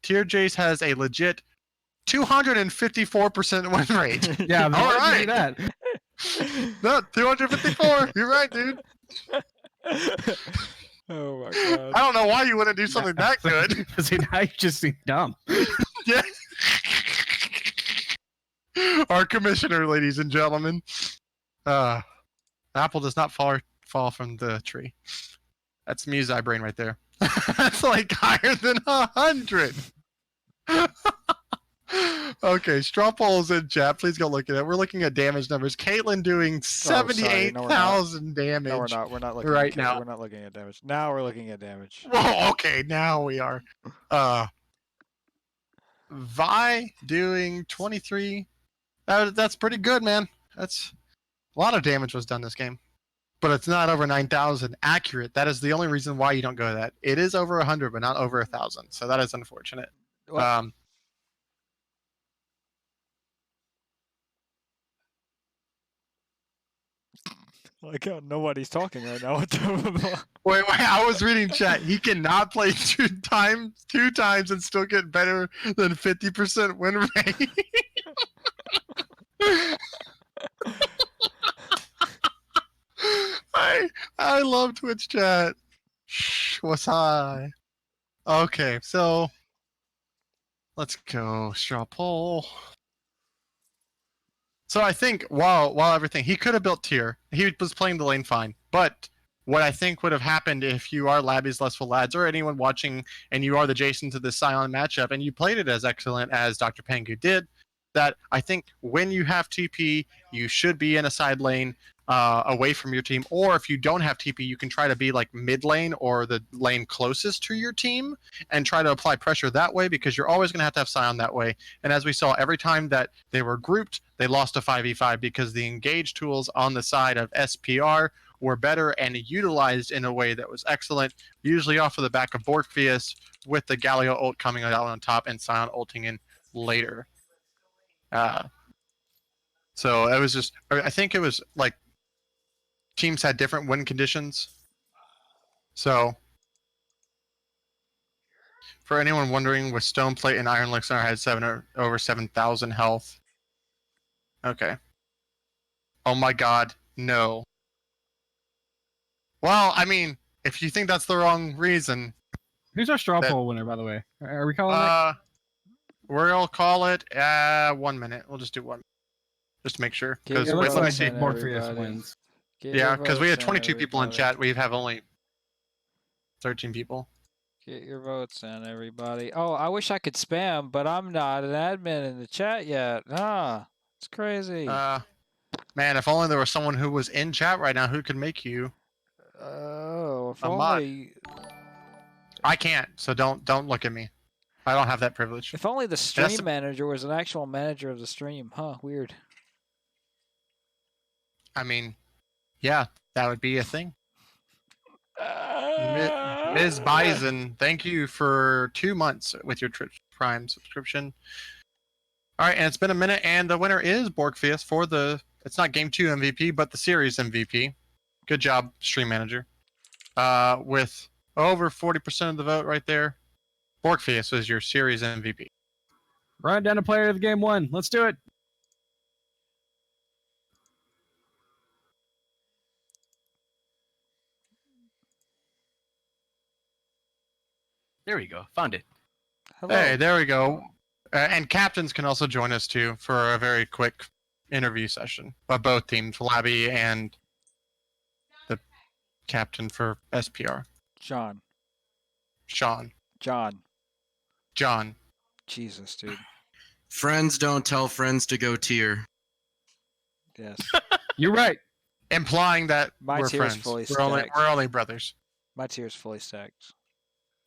tier Jace has a legit 254% win rate. Yeah, all right. That. No, 254. You're right, dude. Oh my god. I don't know why you wouldn't do something that good. Because now you just seem dumb. Yeah. Our commissioner, ladies and gentlemen. Apple does not fall from the tree. That's Muse brain right there. That's like higher than 100. Okay, straw polls in chat. Please go look at it. We're looking at damage numbers. Caitlyn doing 78,000 damage. No, we're not. We're not looking right now. We're not looking at damage. Now we're looking at damage. Whoa, okay, now we are. Vi doing 23. That's pretty good, man. That's a lot of damage was done this game. But it's not over 9,000 accurate. That is the only reason why you don't go to that. It is over 100, but not over 1,000. So that is unfortunate. What? Like how nobody's talking right now. Wait, I was reading chat. He cannot play two times and still get better than 50% win rate. I love Twitch chat. Shh, what's high? Okay, so let's go straw poll. So I think while everything, he could have built tier. He was playing the lane fine. But what I think would have happened if you are Labby's Lustful Lads or anyone watching and you are the Jason to this silent matchup and you played it as excellent as Dr. Pengu did, that I think when you have TP, you should be in a side lane away from your team. Or if you don't have TP, you can try to be like mid lane or the lane closest to your team and try to apply pressure that way, because you're always going to have Sion that way. And as we saw, every time that they were grouped, they lost a 5v5 because the engage tools on the side of SPR were better and utilized in a way that was excellent, usually off of the back of Borgfius with the Galio ult coming out on top and Sion ulting in later. So it was just, I think it was like teams had different win conditions. So, for anyone wondering, with Stoneplate and Iron Elixir, I had over 7,000 health. Okay. Oh my god, no. Well, I mean, if you think that's the wrong reason, Who's our straw That- poll winner, by the way? Are we calling it? we'll call it 1 minute. We'll just do 1 minute. Just to make sure. Get Because your wait, let me votes see. in, Morpheus everybody. wins. Get Yeah, your because we had votes 22 people in everybody. chat. We have only 13 people. Get your votes in, everybody. Oh, I wish I could spam, but I'm not an admin in the chat yet. It's crazy. Man, if only there was someone who was in chat right now who could make you. Oh, if a mod. only. I can't, so don't look at me. I don't have that privilege. If only the That's stream the- manager was an actual manager of the stream. Weird. I mean, yeah, that would be a thing. Ms. Bison, thank you for 2 months with your Twitch Prime subscription. All right, and it's been a minute, and the winner is Borgfius for it's not Game 2 MVP, but the Series MVP. Good job, Stream Manager. With over 40% of the vote right there, Borgfius was your Series MVP. Run down a player of the game 1. Let's do it. There we go. Found it. Hello. Hey, there we go. And captains can also join us too for a very quick interview session by both teams, Labby and the captain for SPR, John. Sean. John. John. Jesus, dude. Friends don't tell friends to go tier. Yes. You're right. Implying that My we're tier's friends. fully We're only, stacked. we're only brothers. My tier's fully stacked.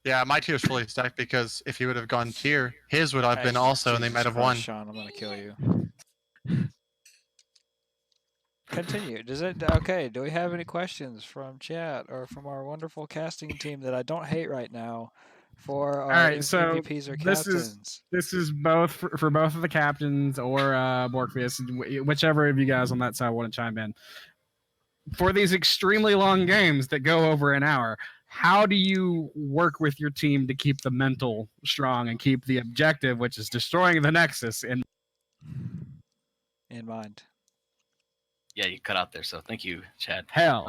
Yeah, my tier's fully stacked because if he would have gone tier, his would have been also, and they Jesus might have Christ, won. Sean, I'm gonna kill you. Continue. Does it okay? Do we have any questions from chat or from our wonderful casting team that I don't hate right now for our right, so MVPs or this is- captains? This is both for both of the captains or Borgfius, whichever of you guys on that side want to chime in. For these extremely long games that go over an hour, how do you work with your team to keep the mental strong and keep the objective, which is destroying the Nexus, in mind. Yeah, you cut out there, so thank you, Chad. hell?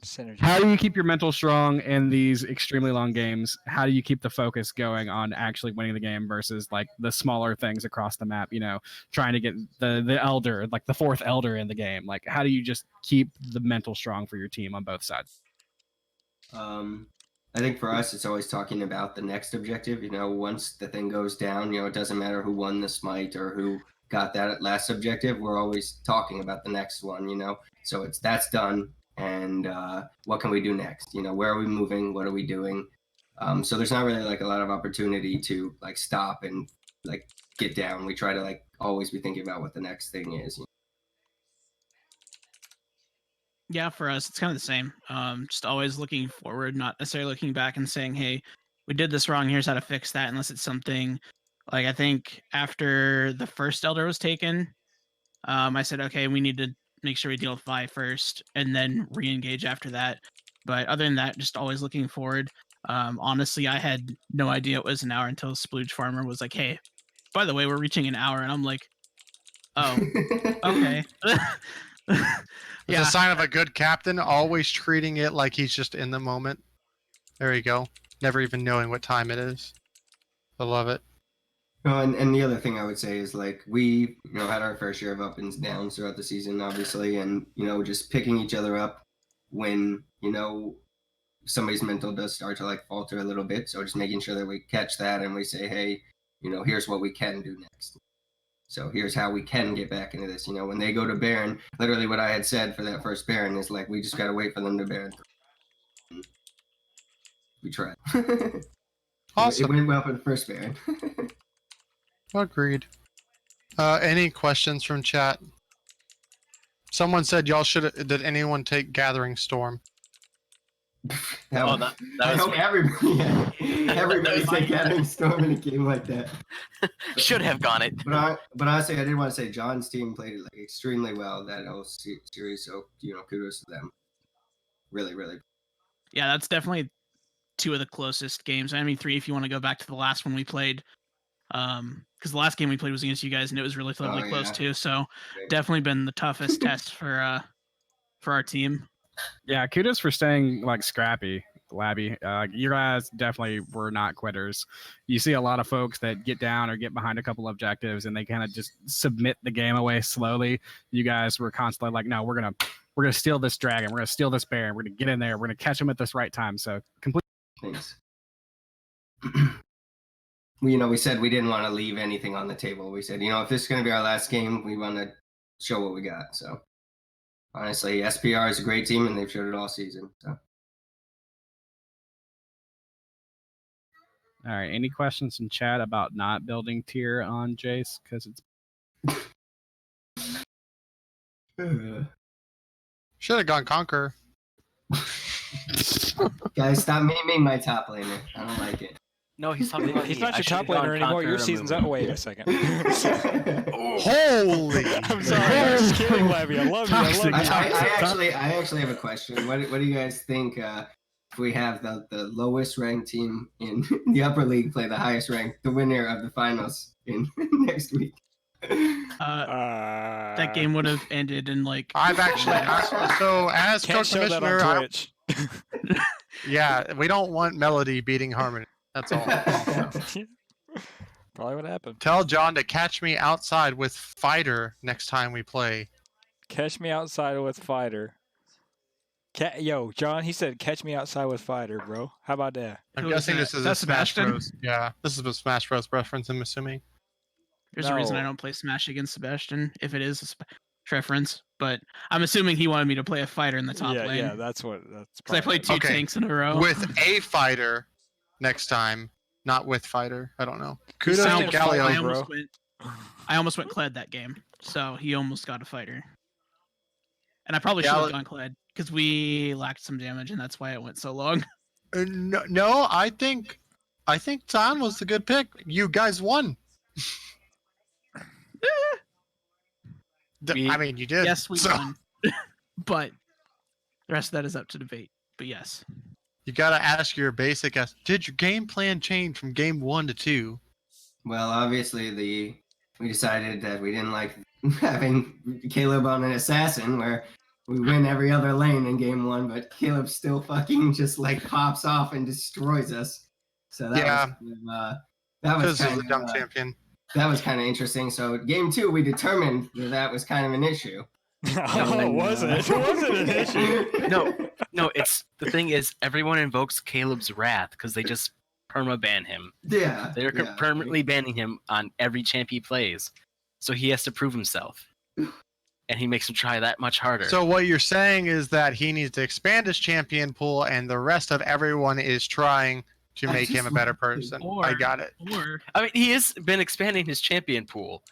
Synergy. How do you keep your mental strong in these extremely long games? How do you keep the focus going on actually winning the game versus like the smaller things across the map? You know, trying to get the elder, like the fourth elder in the game. Like, how do you just keep the mental strong for your team on both sides? I think for us, it's always talking about the next objective. You know, once the thing goes down, you know, it doesn't matter who won the smite or who got that last objective. We're always talking about the next one. You know, so that's done. And what can we do next? You know, where are we moving? What are we doing? So there's not really like a lot of opportunity to like stop and like get down. We try to like always be thinking about what the next thing is. You know? Yeah, for us, it's kind of the same. Just always looking forward, not necessarily looking back and saying, "Hey, we did this wrong. Here's how to fix that." Unless it's something like I think after the first Elder was taken, I said, "Okay, we need to make sure we deal with Vi first, and then re-engage after that." But other than that, just always looking forward. Honestly, I had no idea it was an hour until Splooge Farmer was like, "Hey, by the way, we're reaching an hour," and I'm like, "Oh, okay." It's a sign of a good captain, always treating it like he's just in the moment. There you go. Never even knowing what time it is. I love it. And the other thing I would say is like we, you know, had our fair share of ups and downs throughout the season, obviously, and you know, just picking each other up when, you know, somebody's mental does start to like falter a little bit. So just making sure that we catch that and we say, hey, you know, here's what we can do next. So here's how we can get back into this. You know, when they go to Baron, literally what I had said for that first Baron is like, we just got to wait for them to Baron. We tried. Awesome. It went well for the first Baron. Agreed. Any questions from chat? Someone said y'all should. Did anyone take Gathering Storm? That Oh, was, that I was hope me. everybody said Gathering Storm in a game like that. Should have gone it. But honestly, I did want to say John's team played it like extremely well that whole series. So you know, kudos to them. Really, really. Yeah, that's definitely 2 of the closest games. I mean, 3 if you want to go back to the last one we played. Because the last game we played was against you guys, and it was relatively close yeah. too. So Great. definitely been the toughest test for our team. Yeah, kudos for staying like scrappy, Labby. You guys definitely were not quitters. You see a lot of folks that get down or get behind a couple objectives and they kind of just submit the game away slowly. You guys were constantly like, no, we're gonna steal this dragon, we're gonna steal this bear, and we're gonna get in there, we're gonna catch him at this right time. So complete. Thanks. We said we didn't want to leave anything on the table. We said, if this is going to be our last game, we want to show what we got. So, honestly, SPR is a great team, and they've showed it all season. So, All right. Any questions in chat about not building tier on Jace? Because it's Should have gone Conquer. guys, stop memeing my top laner. I don't like it. No, he's talking about He's me. not I your top should've gone laner anymore. Your Conqueror season's and out. Wait a second. Holy! I'm sorry. I'm just kidding, Levy. I love you. I love you. I actually have a question. What do you guys think if we have the lowest ranked team in the upper league play the highest ranked, the winner of the finals in next week? That game would have ended in like. I've actually so as Can't show that on co-commissioner, Twitch. yeah, we don't want Melody beating Harmony. That's all. Probably what happened. Tell John to catch me outside with Fighter next time we play. Catch me outside with Fighter. Yo, John, he said catch me outside with Fighter, bro. How about that? I'm Who is guessing that? this is That's a Smash Sebastian? Bros. Yeah, this is a Smash Bros. Reference. I'm assuming. There's a reason I No. don't play Smash against Sebastian if it is a preference, but I'm assuming he wanted me to play a fighter in the top yeah, lane. yeah, that's Because I probably played 2 Okay. tanks in a row. With a fighter next time, not with fighter. I don't know. Kudos Sound to with Galio. fighter, I bro. almost went Kled that game, so he almost got a fighter. And I probably should Gal- have gone Kled because we lacked some damage, and that's why it went so long. No, I think Tan was the good pick. You guys won. I mean, you did. Yes, we so won, but the rest of that is up to debate. But yes, You gotta ask your basic. Did your game plan change from game 1 to 2? Well, obviously, we decided that we didn't like having Caleb on an assassin where we win every other lane in game 1, but Caleb still fucking just like pops off and destroys us. So that was Because he's kind a dumb of champion. that was kind of interesting. So game 2, we determined that was kind of an issue. Oh, was it? It wasn't an issue. No, it's the thing is everyone invokes Caleb's wrath because they just perma-ban him. Yeah, They're yeah. permanently banning him on every champ he plays. So he has to prove himself. And he makes him try that much harder. So what you're saying is that he needs to expand his champion pool, and the rest of everyone is trying to I make him just a better want- person. Or- I got it. or I mean, he has been expanding his champion pool.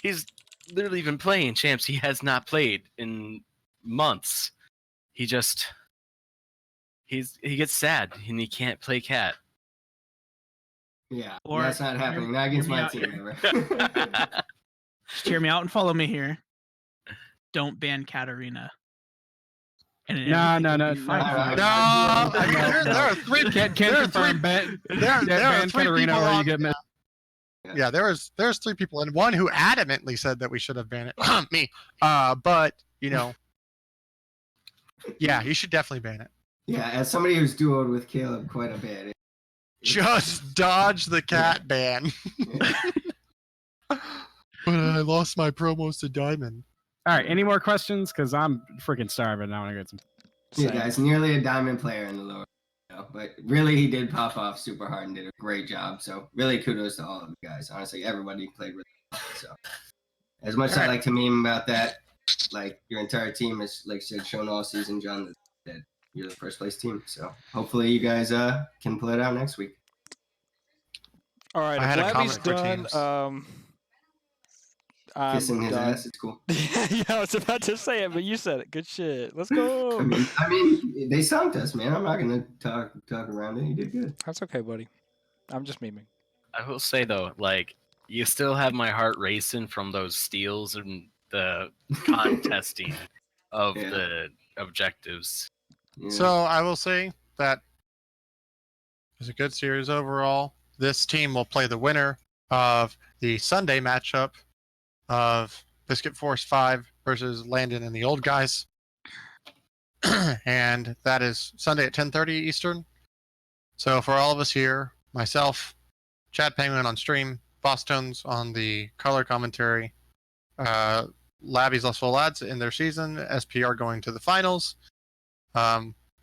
He's literally been playing champs he has not played in months. He gets sad and he can't play cat. Yeah, Or- that's not happening. Not against hear me my out. team ever. just hear me out and follow me here. Don't ban Katarina. And No, everything no, will no, be no, fine. No, there are three. Can't there are confirm three. ban There are ban three Katarina people or you on- get missed. Yeah, there's 3 people, and one who adamantly said that we should have banned it. Me. But yeah, you should definitely ban it. Yeah, as somebody who's duoed with Caleb quite a bit. Just dodge the cat ban. But I lost my promos to Diamond. All right, any more questions? Because I'm freaking starving. I want to get some. Yeah, Same. guys, nearly a diamond player in the lower. But really, he did pop off super hard and did a great job. So really, kudos to all of you guys. Honestly, everybody played really well. So as much as I like to meme about that, like your entire team is, like I said, shown all season, John, that you're the first place team. So hopefully, you guys can pull it out next week. All right, I had a if Labby's comment for done, teams. I'm Kissing his done. ass, it's cool. Yeah, I was about to say it, but you said it. Good shit. Let's go. I mean, they stumped us, man. I'm not gonna talk around it. You did good. That's okay, buddy. I'm just memeing. I will say though, like you still have my heart racing from those steals and the contesting of Yeah. the objectives. Yeah. So I will say that is a good series overall. This team will play the winner of the Sunday matchup of Biscuit Force 5 versus Landon and the Old Guys. And that is Sunday at 10:30 Eastern. So for all of us here, myself, Chad Penguin on stream, Boss Tones on the color commentary, Labby's Less Full Lads in their season, SPR going to the finals,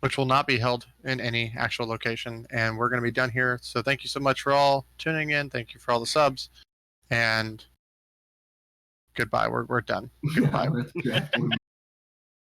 which will not be held in any actual location. And we're going to be done here. So thank you so much for all tuning in. Thank you for all the subs. And goodbye. We're done. Goodbye. With drafting